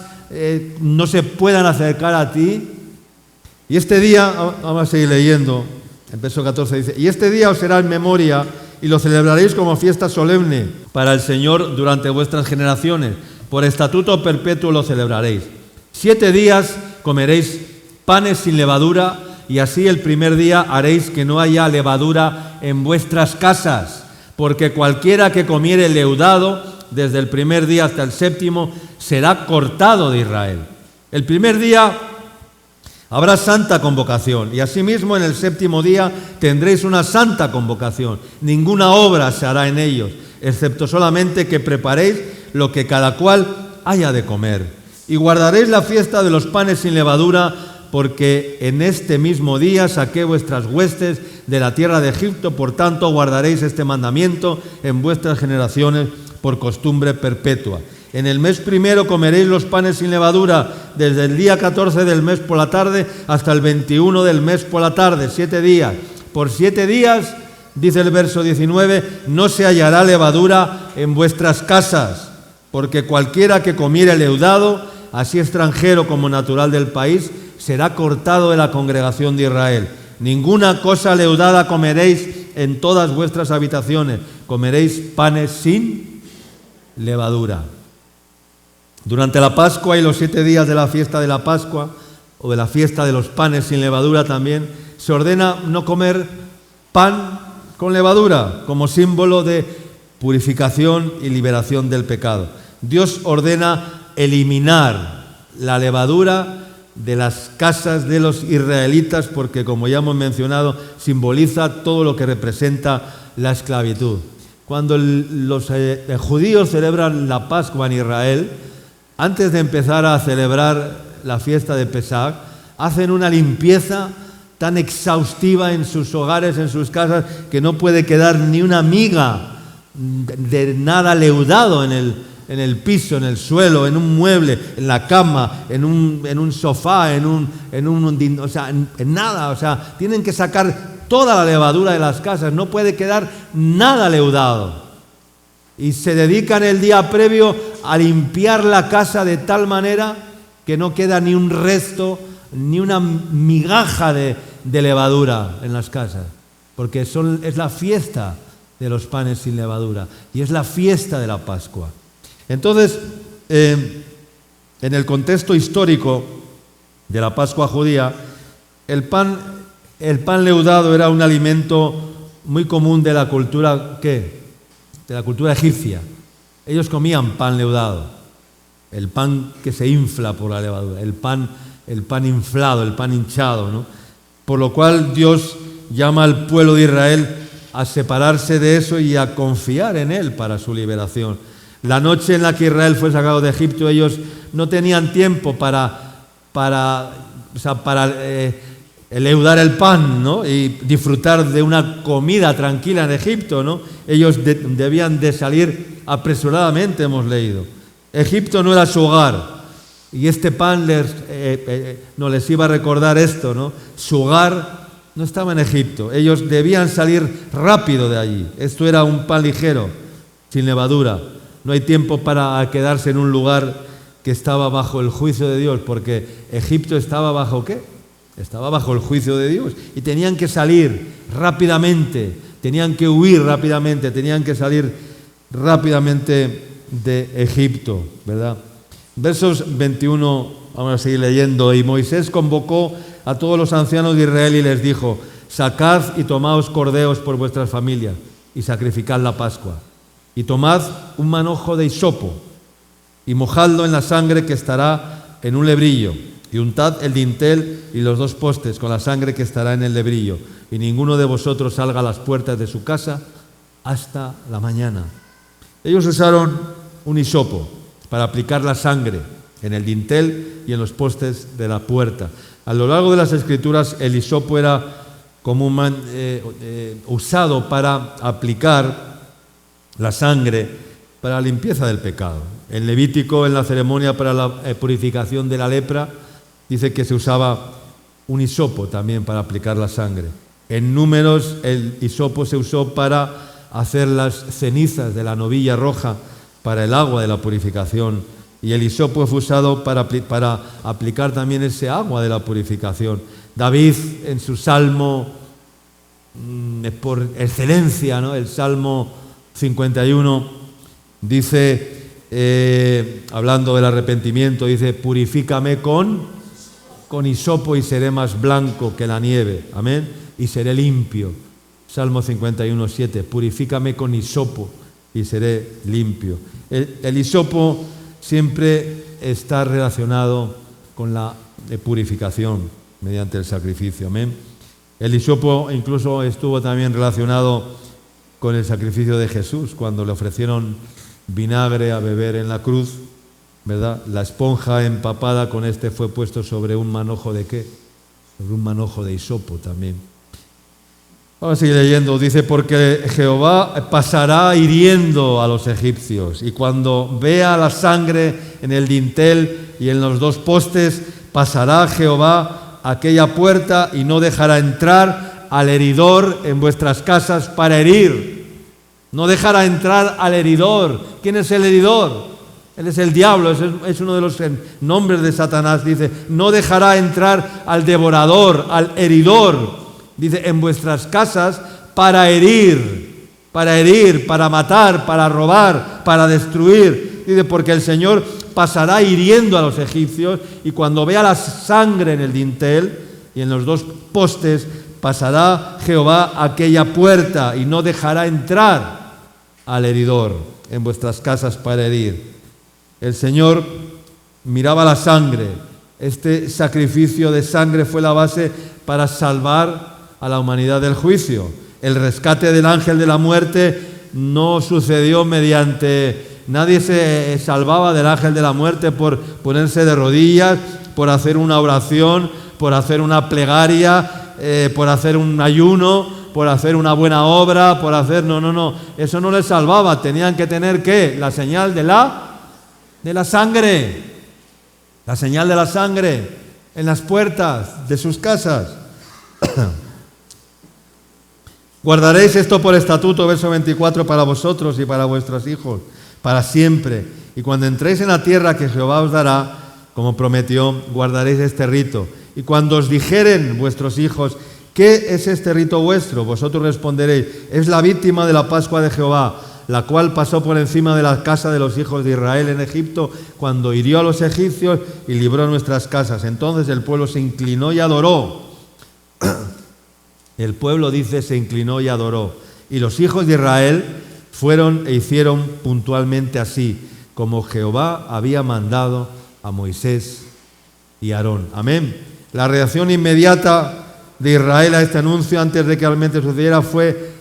no se puedan acercar a ti. Y este día, vamos a seguir leyendo, en verso 14 dice: y este día os será en memoria y lo celebraréis como fiesta solemne para el Señor durante vuestras generaciones. Por estatuto perpetuo lo celebraréis. 7 días comeréis panes sin levadura, y así el primer día haréis que no haya levadura en vuestras casas, porque cualquiera que comiere leudado desde el primer día hasta el 7º será cortado de Israel. El primer día habrá santa convocación, y asimismo en el 7º día tendréis una santa convocación. Ninguna obra se hará en ellos, excepto solamente que preparéis lo que cada cual haya de comer. Y guardaréis la fiesta de los panes sin levadura, porque en este mismo día saqué vuestras huestes de la tierra de Egipto. Por tanto, guardaréis este mandamiento en vuestras generaciones por costumbre perpetua. En el mes primero comeréis los panes sin levadura, desde el día 14 del mes por la tarde hasta el 21 del mes por la tarde, 7 días. Por 7 días, dice el verso 19, no se hallará levadura en vuestras casas, porque cualquiera que comiere leudado así extranjero como natural del país, será cortado de la congregación de Israel. Ninguna cosa leudada comeréis en todas vuestras habitaciones. Comeréis panes sin levadura. Durante la Pascua y los 7 días de la fiesta de la Pascua, o de la fiesta de los panes sin levadura también, se ordena no comer pan con levadura, como símbolo de purificación y liberación del pecado. Dios ordena eliminar la levadura de las casas de los israelitas porque, como ya hemos mencionado, simboliza todo lo que representa la esclavitud. Cuando los judíos celebran la Pascua en Israel, antes de empezar a celebrar la fiesta de Pesaj, hacen una limpieza tan exhaustiva en sus hogares, en sus casas, que no puede quedar ni una miga de nada leudado en el piso, en el suelo, en un mueble, en la cama, en un sofá, en nada. O sea, tienen que sacar toda la levadura de las casas, no puede quedar nada leudado. Y se dedican el día previo a limpiar la casa de tal manera que no queda ni un resto, ni una migaja de levadura en las casas, porque es la fiesta de los panes sin levadura y es la fiesta de la Pascua. Entonces, en el contexto histórico de la Pascua judía, el pan leudado era un alimento muy común de la cultura, ¿qué? De la cultura egipcia. Ellos comían pan leudado, el pan que se infla por la levadura, el pan inflado, el pan hinchado, ¿no? Por lo cual Dios llama al pueblo de Israel a separarse de eso y a confiar en Él para su liberación. La noche en la que Israel fue sacado de Egipto, ellos no tenían tiempo para leudar el pan, ¿no? Y disfrutar de una comida tranquila en Egipto, ¿no? Ellos debían de salir apresuradamente, hemos leído. Egipto no era su hogar. Y este pan no les iba a recordar esto, ¿no? Su hogar no estaba en Egipto. Ellos debían salir rápido de allí. Esto era un pan ligero, sin levadura. No hay tiempo para quedarse en un lugar que estaba bajo el juicio de Dios, porque Egipto estaba bajo ¿qué? Estaba bajo el juicio de Dios. Y tenían que salir rápidamente, tenían que huir rápidamente, tenían que salir rápidamente de Egipto, ¿verdad? Versos 21, vamos a seguir leyendo. Y Moisés convocó a todos los ancianos de Israel y les dijo: sacad y tomaos corderos por vuestras familias y sacrificad la Pascua. Y tomad un manojo de hisopo y mojadlo en la sangre que estará en un lebrillo. Y untad el dintel y los 2 postes con la sangre que estará en el lebrillo. Y ninguno de vosotros salga a las puertas de su casa hasta la mañana. Ellos usaron un hisopo para aplicar la sangre en el dintel y en los postes de la puerta. A lo largo de las Escrituras, el hisopo era usado para aplicar la sangre para la limpieza del pecado. En Levítico, en la ceremonia para la purificación de la lepra, dice que se usaba un hisopo también para aplicar la sangre. En Números, el hisopo se usó para hacer las cenizas de la novilla roja para el agua de la purificación, y el hisopo fue usado para aplicar también ese agua de la purificación. David, en su salmo por excelencia, ¿no? El Salmo 51, dice, hablando del arrepentimiento, dice: purifícame con hisopo y seré más blanco que la nieve, amén, y seré limpio. Salmo 51, 7, purifícame con hisopo y seré limpio. El hisopo siempre está relacionado con la purificación mediante el sacrificio, amén. El hisopo incluso estuvo también relacionado con el sacrificio de Jesús, cuando le ofrecieron vinagre a beber en la cruz, ¿verdad? La esponja empapada con este fue puesto sobre un manojo de ¿qué? Sobre un manojo de hisopo también. Vamos a seguir leyendo. Dice: porque Jehová pasará hiriendo a los egipcios, y cuando vea la sangre en el dintel y en los 2 postes, pasará Jehová aquella puerta y no dejará entrar al heridor en vuestras casas para herir. No dejará entrar al heridor. ¿Quién es el heridor? Él es el diablo, es uno de los nombres de Satanás. Dice, no dejará entrar al devorador, al heridor. Dice, en vuestras casas para herir, para matar, para robar, para destruir. Dice, porque el Señor pasará hiriendo a los egipcios y cuando vea la sangre en el dintel y en los dos postes, pasará Jehová a aquella puerta y no dejará entrar al heridor en vuestras casas para herir. El Señor miraba la sangre. Este sacrificio de sangre fue la base para salvar a la humanidad del juicio. El rescate del ángel de la muerte no sucedió mediante... Nadie se salvaba del ángel de la muerte por ponerse de rodillas, por hacer una oración, por hacer una plegaria, por hacer un ayuno, por hacer una buena obra, por hacer... No. Eso no les salvaba. Tenían que tener, ¿qué? La señal de la sangre. La señal de la sangre en las puertas de sus casas. Guardaréis esto por estatuto, verso 24, para vosotros y para vuestros hijos, para siempre. Y cuando entréis en la tierra que Jehová os dará, como prometió, guardaréis este rito. Y cuando os dijeren vuestros hijos, ¿qué es este rito vuestro? Vosotros responderéis, es la víctima de la Pascua de Jehová, la cual pasó por encima de la casa de los hijos de Israel en Egipto, cuando hirió a los egipcios y libró nuestras casas. Entonces el pueblo se inclinó y adoró. El pueblo, dice, se inclinó y adoró. Y los hijos de Israel fueron e hicieron puntualmente así, como Jehová había mandado a Moisés y Aarón. Amén. La reacción inmediata de Israel a este anuncio, antes de que realmente sucediera, fue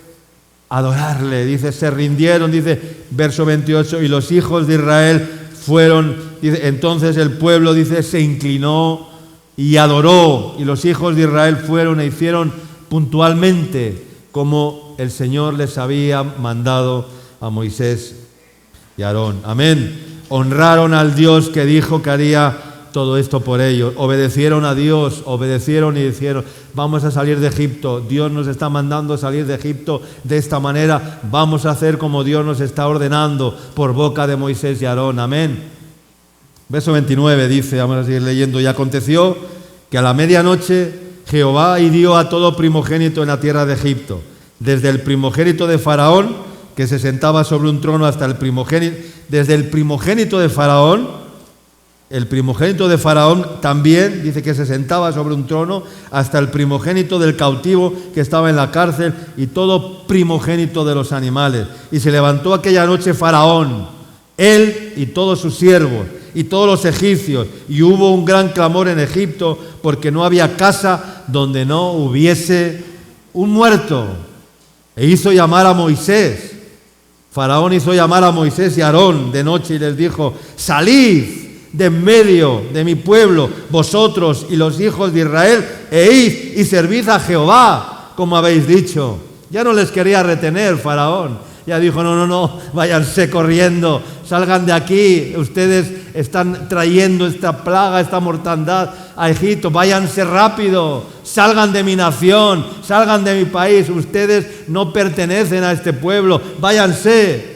adorarle. Dice, se rindieron, dice, verso 28, y los hijos de Israel fueron, dice, entonces el pueblo, dice, se inclinó y adoró. Y los hijos de Israel fueron e hicieron puntualmente como el Señor les había mandado a Moisés y a Aarón. Amén. Honraron al Dios que dijo que haría todo esto por ellos. Obedecieron a Dios, obedecieron y dijeron, vamos a salir de Egipto. Dios nos está mandando salir de Egipto de esta manera. Vamos a hacer como Dios nos está ordenando por boca de Moisés y Aarón. Amén. Verso 29 dice, vamos a seguir leyendo, y aconteció que a la medianoche Jehová hirió a todo primogénito en la tierra de Egipto, desde el primogénito de Faraón, que se sentaba sobre un trono, hasta el primogénito, desde el primogénito de Faraón también, dice que se sentaba sobre un trono, hasta el primogénito del cautivo que estaba en la cárcel, y todo primogénito de los animales. Y se levantó aquella noche Faraón, él y todos sus siervos, y todos los egipcios, y hubo un gran clamor en Egipto, porque no había casa donde no hubiese un muerto. E hizo llamar a Moisés. Faraón hizo llamar a Moisés y a Aarón de noche y les dijo, salid de en medio de mi pueblo, vosotros y los hijos de Israel, e id y servid a Jehová, como habéis dicho. Ya no les quería retener Faraón. Ya dijo, no, váyanse corriendo, salgan de aquí, ustedes están trayendo esta plaga, esta mortandad a Egipto, váyanse rápido, salgan de mi nación, salgan de mi país, ustedes no pertenecen a este pueblo, váyanse.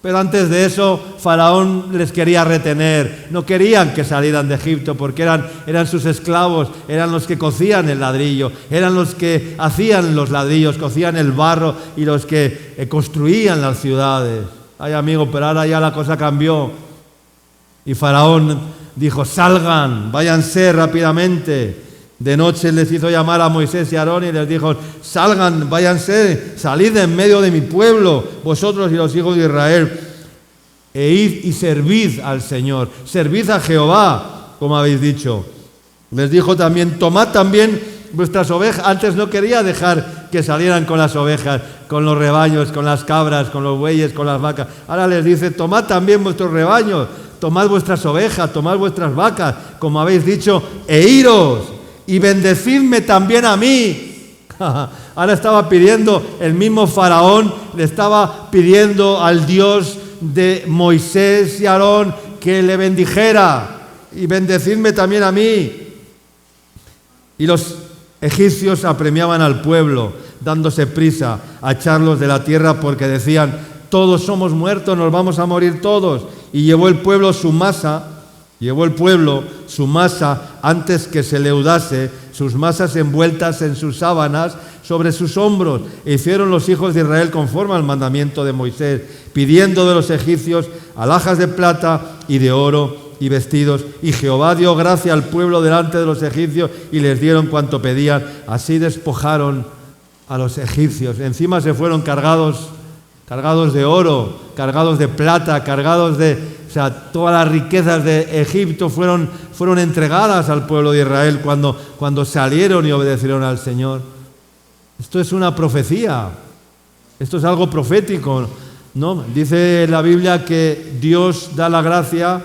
Pero antes de eso, Faraón les quería retener. No querían que salieran de Egipto porque eran sus esclavos, eran los que cocían el ladrillo, eran los que hacían los ladrillos, cocían el barro y los que construían las ciudades. Ay, amigo, pero ahora ya la cosa cambió. Y Faraón dijo, salgan, váyanse rápidamente. De noche les hizo llamar a Moisés y a Aarón y les dijo, salgan, váyanse, salid de en medio de mi pueblo, vosotros y los hijos de Israel, e id y servid al Señor, servid a Jehová, como habéis dicho. Les dijo también, tomad también vuestras ovejas. Antes no quería dejar que salieran con las ovejas, con los rebaños, con las cabras, con los bueyes, con las vacas. Ahora les dice, tomad también vuestros rebaños, tomad vuestras ovejas, tomad vuestras vacas, como habéis dicho, e iros. Y bendecidme también a mí. Ahora estaba pidiendo, el mismo Faraón le estaba pidiendo al Dios de Moisés y Aarón que le bendijera. Y bendecidme también a mí. Y los egipcios apremiaban al pueblo, dándose prisa a echarlos de la tierra porque decían, todos somos muertos, nos vamos a morir todos. y llevó el pueblo su masa antes que se leudase, sus masas envueltas en sus sábanas sobre sus hombros. E hicieron los hijos de Israel conforme al mandamiento de Moisés, pidiendo de los egipcios alhajas de plata y de oro y vestidos. Y Jehová dio gracia al pueblo delante de los egipcios y les dieron cuanto pedían. Así despojaron a los egipcios. Encima se fueron cargados de oro, cargados de plata, todas las riquezas de Egipto fueron entregadas al pueblo de Israel cuando salieron y obedecieron al Señor. Esto es una profecía, esto es algo profético, ¿no? Dice la Biblia que Dios da la gracia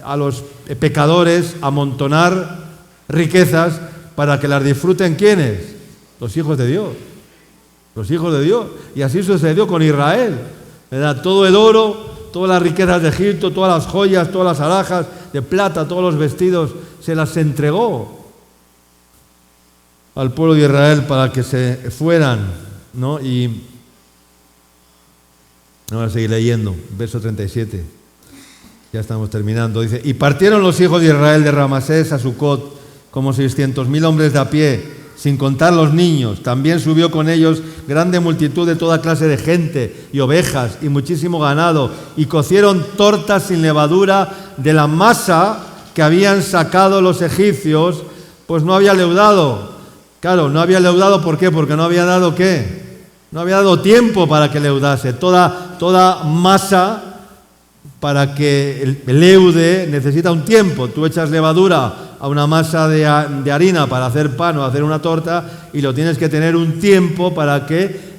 a los pecadores amontonar riquezas para que las disfruten, ¿quiénes? Los hijos de Dios. Los hijos de Dios. Y así sucedió con Israel, ¿verdad? Todo el oro, todas las riquezas de Egipto, todas las joyas, todas las alhajas de plata, todos los vestidos, se las entregó al pueblo de Israel para que se fueran, ¿no? Y ahora seguir leyendo, verso 37. Ya estamos terminando. Dice: y partieron los hijos de Israel de Ramasés a Sucot como 600,000 hombres de a pie, sin contar los niños. También subió con ellos grande multitud de toda clase de gente y ovejas y muchísimo ganado, y cocieron tortas sin levadura de la masa que habían sacado los egipcios, pues no había leudado. Claro, no había leudado, ¿por qué? Porque no había dado ¿qué? No había dado tiempo para que leudase. Toda masa, para que leude, necesita un tiempo. Tú echas levadura a una masa de harina para hacer pan o hacer una torta, y lo tienes que tener un tiempo para que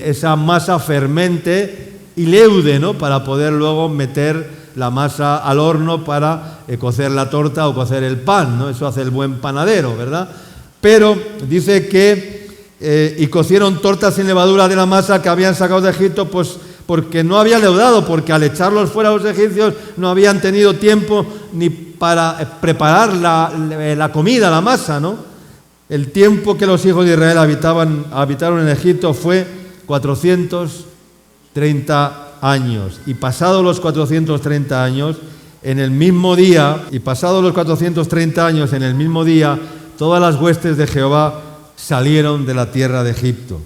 esa masa fermente y leude, ¿no? Para poder luego meter la masa al horno para cocer la torta o cocer el pan, ¿no? Eso hace el buen panadero, ¿verdad? Pero dice que y cocieron tortas sin levadura de la masa que habían sacado de Egipto, pues porque no había leudado, porque al echarlos fuera los egipcios no habían tenido tiempo ni para preparar la comida, la masa, ¿no? El tiempo que los hijos de Israel habitaron en Egipto fue 430 años. Y pasados los 430 años, en el mismo día, todas las huestes de Jehová salieron de la tierra de Egipto.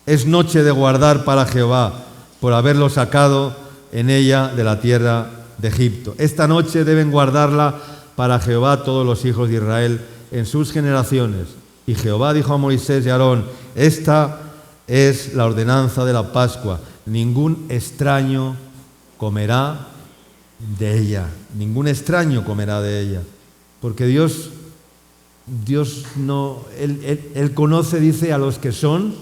Es noche de guardar para Jehová, por haberlo sacado en ella de la tierra de Egipto. Esta noche deben guardarla para Jehová todos los hijos de Israel en sus generaciones. Y Jehová dijo a Moisés y a Aarón: esta es la ordenanza de la Pascua. Ningún extraño comerá de ella. Ningún extraño comerá de ella. Porque Dios no, Él conoce, dice, a los que son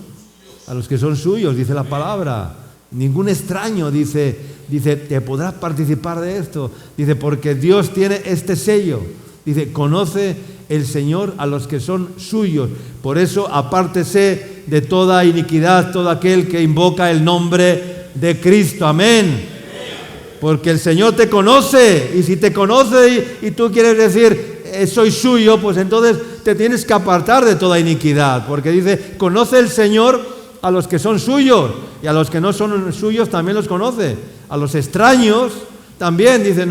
suyos, dice la palabra. Ningún extraño, dice, te podrás participar de esto. Dice, porque Dios tiene este sello. Dice, conoce el Señor a los que son suyos. Por eso, apártese de toda iniquidad todo aquel que invoca el nombre de Cristo. Amén. Porque el Señor te conoce. Y si te conoce y tú quieres decir, soy suyo, pues entonces te tienes que apartar de toda iniquidad. Porque dice, conoce el Señor a los que son suyos, y a los que no son suyos también los conoce. A los extraños también dice,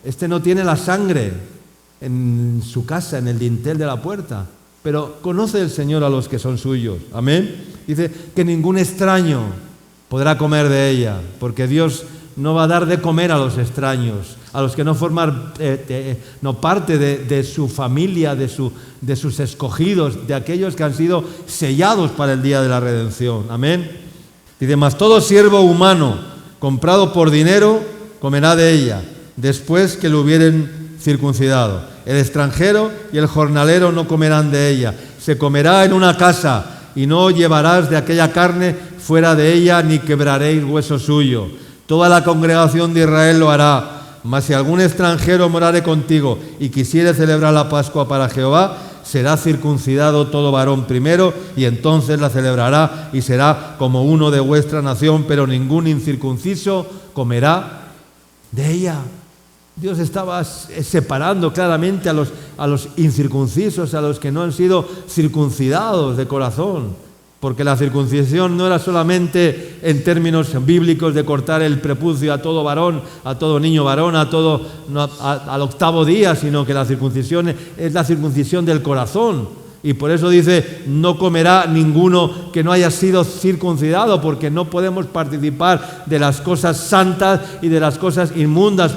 este no tiene la sangre en su casa, en el dintel de la puerta, pero conoce el Señor a los que son suyos. Amén. Dice que ningún extraño podrá comer de ella, porque Dios no va a dar de comer a los extraños, a los que no forman no parte de su familia, de sus escogidos, de aquellos que han sido sellados para el día de la redención. Amén. Dice, mas todo siervo humano comprado por dinero comerá de ella, después que lo hubieren circuncidado. El extranjero y el jornalero no comerán de ella. Se comerá en una casa, y no llevarás de aquella carne fuera de ella, ni quebraréis hueso suyo. Toda la congregación de Israel lo hará. Mas si algún extranjero morare contigo y quisiere celebrar la Pascua para Jehová, será circuncidado todo varón primero, y entonces la celebrará y será como uno de vuestra nación, pero ningún incircunciso comerá de ella. Dios estaba separando claramente a los incircuncisos, a los que no han sido circuncidados de corazón. porque la circuncisión no era solamente en términos bíblicos de cortar el prepucio a todo varón, a todo niño varón, al 8º día, sino que la circuncisión es la circuncisión del corazón. Y por eso dice, no comerá ninguno que no haya sido circuncidado, porque no podemos participar de las cosas santas y de las cosas inmundas.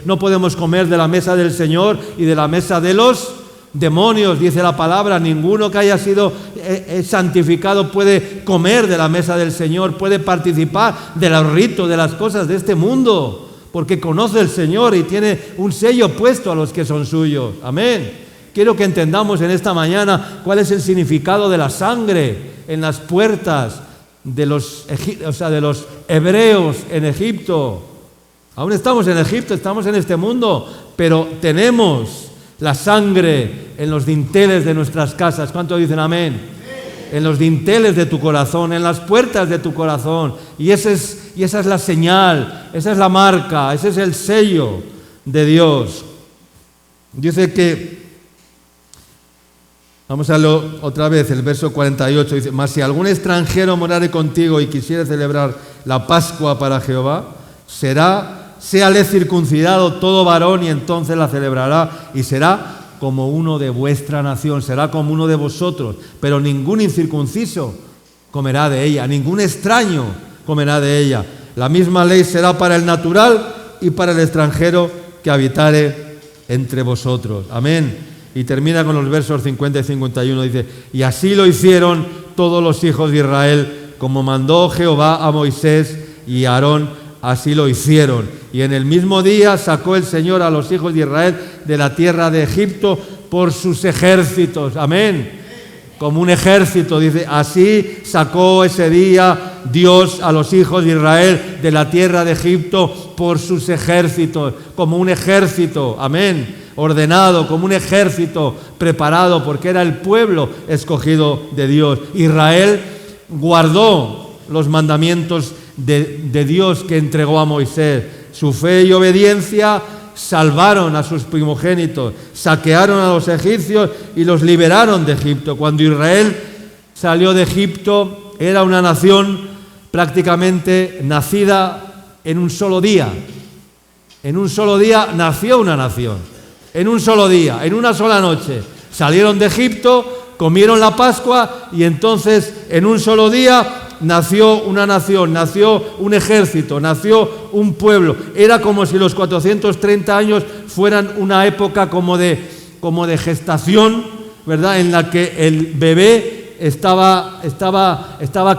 No podemos comer de la mesa del Señor y de la mesa de los demonios, dice la palabra. Ninguno que haya sido santificado puede comer de la mesa del Señor, puede participar de los ritos, de las cosas de este mundo, porque conoce el Señor y tiene un sello puesto a los que son suyos. Amén. Quiero que entendamos en esta mañana cuál es el significado de la sangre en las puertas de los hebreos en Egipto. Aún estamos en Egipto, estamos en este mundo, pero tenemos la sangre en los dinteles de nuestras casas. ¿Cuántos dicen amén? En los dinteles de tu corazón, en las puertas de tu corazón. Y esa es la señal, esa es la marca, ese es el sello de Dios. Dice que, vamos a leerlo otra vez, el verso 48, dice, mas si algún extranjero morare contigo y quisiere celebrar la Pascua para Jehová, séale circuncidado todo varón y entonces la celebrará y será como uno de vuestra nación, será como uno de vosotros, pero ningún incircunciso comerá de ella, ningún extraño comerá de ella. La misma ley será para el natural y para el extranjero que habitare entre vosotros. Amén. Y termina con los versos 50 y 51, dice, y así lo hicieron todos los hijos de Israel, como mandó Jehová a Moisés y a Aarón, así lo hicieron. Y en el mismo día sacó el Señor a los hijos de Israel de la tierra de Egipto por sus ejércitos. Amén. Como un ejército, dice, así sacó ese día Dios a los hijos de Israel de la tierra de Egipto por sus ejércitos, como un ejército. Amén. Ordenado, como un ejército preparado, porque era el pueblo escogido de Dios. Israel guardó los mandamientos de Dios que entregó a Moisés. Su fe y obediencia salvaron a sus primogénitos, saquearon a los egipcios y los liberaron de Egipto. Cuando Israel salió de Egipto, era una nación prácticamente nacida en un solo día. En un solo día nació una nación. En un solo día, en una sola noche. Salieron de Egipto, comieron la Pascua y entonces en un solo día nació una nación, nació un ejército, nació un pueblo. Era como si los 430 años fueran una época como de gestación, ¿verdad? En la que el bebé estaba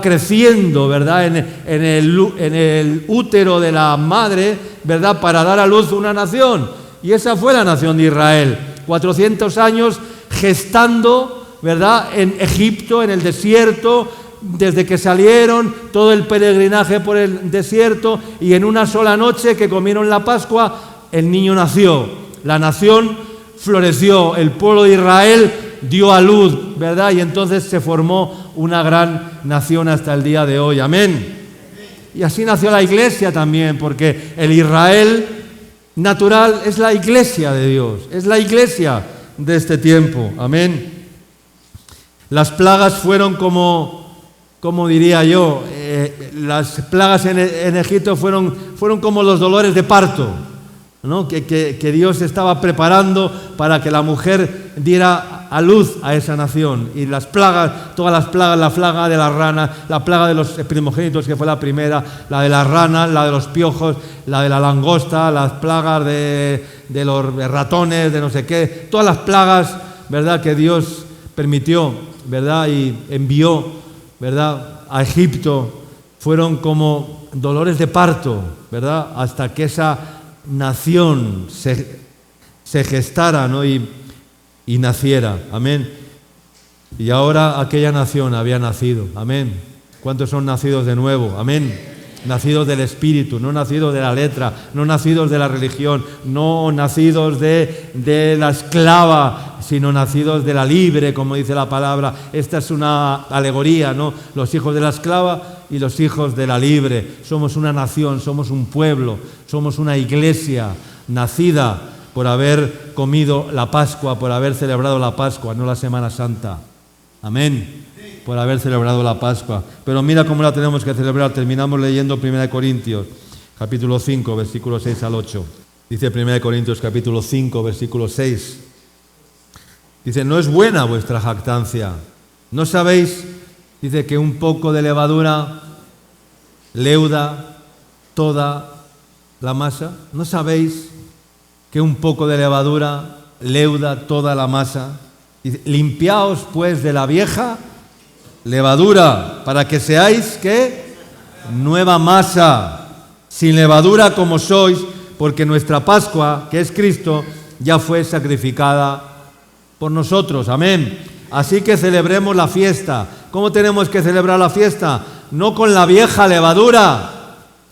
creciendo, ¿verdad? En el útero de la madre, ¿verdad? Para dar a luz una nación. Y esa fue la nación de Israel. 400 años gestando, ¿verdad? En Egipto, en el desierto, desde que salieron, todo el peregrinaje por el desierto, y en una sola noche que comieron la Pascua, el niño nació. La nación floreció, el pueblo de Israel dio a luz, ¿verdad? Y entonces se formó una gran nación hasta el día de hoy. Amén. Y así nació la iglesia también, porque el Israel natural es la iglesia de Dios, es la iglesia de este tiempo. Amén. Las plagas fueron como diría yo, las plagas en Egipto fueron como los dolores de parto, ¿no? Que Dios estaba preparando para que la mujer diera a luz a esa nación. Y las plagas, todas las plagas, la plaga de las ranas, la plaga de los primogénitos, que fue la primera, la de las ranas, la de los piojos, la de la langosta, las plagas de los ratones, de no sé qué, todas las plagas, ¿verdad?, que Dios permitió, ¿verdad?, y envió, ¿verdad?, a Egipto, fueron como dolores de parto, ¿verdad?, hasta que esa nación se gestara, ¿no?, y naciera. Amén. Y ahora aquella nación había nacido. Amén. ¿Cuántos son nacidos de nuevo? Amén. Nacidos del Espíritu, no nacidos de la letra, no nacidos de la religión, no nacidos de la esclava, sino nacidos de la libre, como dice la palabra. Esta es una alegoría, ¿no? Los hijos de la esclava y los hijos de la libre. Somos una nación, somos un pueblo, somos una iglesia nacida por haber comido la Pascua, por haber celebrado la Pascua, no la Semana Santa. Amén. Por haber celebrado la Pascua. Pero mira cómo la tenemos que celebrar. Terminamos leyendo 1 Corintios, capítulo 5, versículos 6 al 8. Dice 1 Corintios, capítulo 5, versículo 6. Dice, no es buena vuestra jactancia. ¿No sabéis? Dice que un poco de levadura leuda toda la masa. ¿No sabéis que un poco de levadura leuda toda la masa? Dice, limpiaos pues de la vieja levadura, para que seáis, ¿qué? Nueva masa, sin levadura como sois, porque nuestra Pascua, que es Cristo, ya fue sacrificada por nosotros. Amén. Así que celebremos la fiesta. ¿Cómo tenemos que celebrar la fiesta? No con la vieja levadura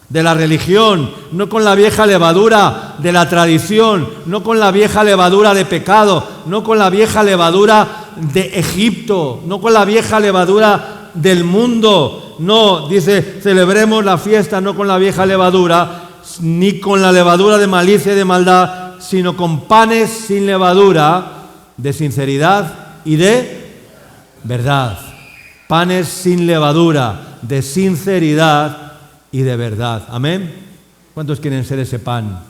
de la religión, no con la vieja levadura de la tradición, no con la vieja levadura de pecado, no con la vieja levadura de Egipto, no con la vieja levadura del mundo. No, dice, celebremos la fiesta no con la vieja levadura, ni con la levadura de malicia y de maldad, sino con panes sin levadura, de sinceridad y de verdad. Panes sin levadura, de sinceridad y de verdad. Amén. ¿Cuántos quieren ser ese pan?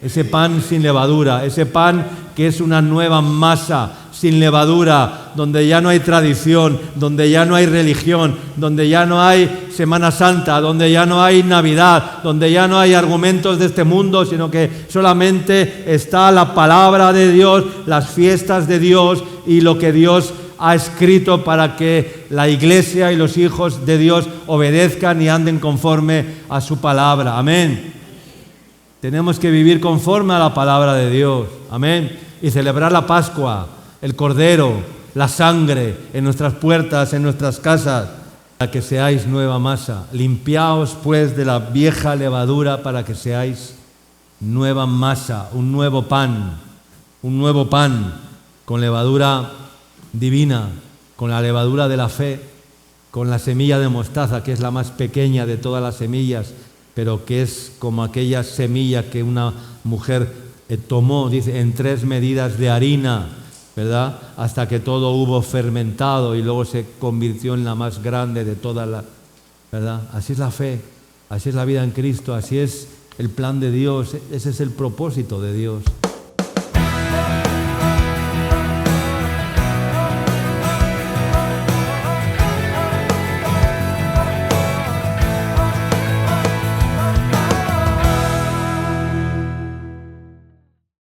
Ese pan sin levadura, ese pan que es una nueva masa sin levadura, donde ya no hay tradición, donde ya no hay religión, donde ya no hay Semana Santa, donde ya no hay Navidad, donde ya no hay argumentos de este mundo, sino que solamente está la palabra de Dios, las fiestas de Dios y lo que Dios ha escrito para que la iglesia y los hijos de Dios obedezcan y anden conforme a su palabra. Amén. Tenemos que vivir conforme a la palabra de Dios. Amén. Y celebrar la Pascua, el Cordero, la sangre en nuestras puertas, en nuestras casas, para que seáis nueva masa. Limpiaos pues de la vieja levadura para que seáis nueva masa, un nuevo pan con levadura divina, con la levadura de la fe, con la semilla de mostaza, que es la más pequeña de todas las semillas, pero que es como aquella semilla que una mujer tomó, dice, en 3 medidas de harina, ¿verdad? Hasta que todo hubo fermentado y luego se convirtió en la más grande de todas las, ¿verdad? Así es la fe, así es la vida en Cristo, así es el plan de Dios, ese es el propósito de Dios.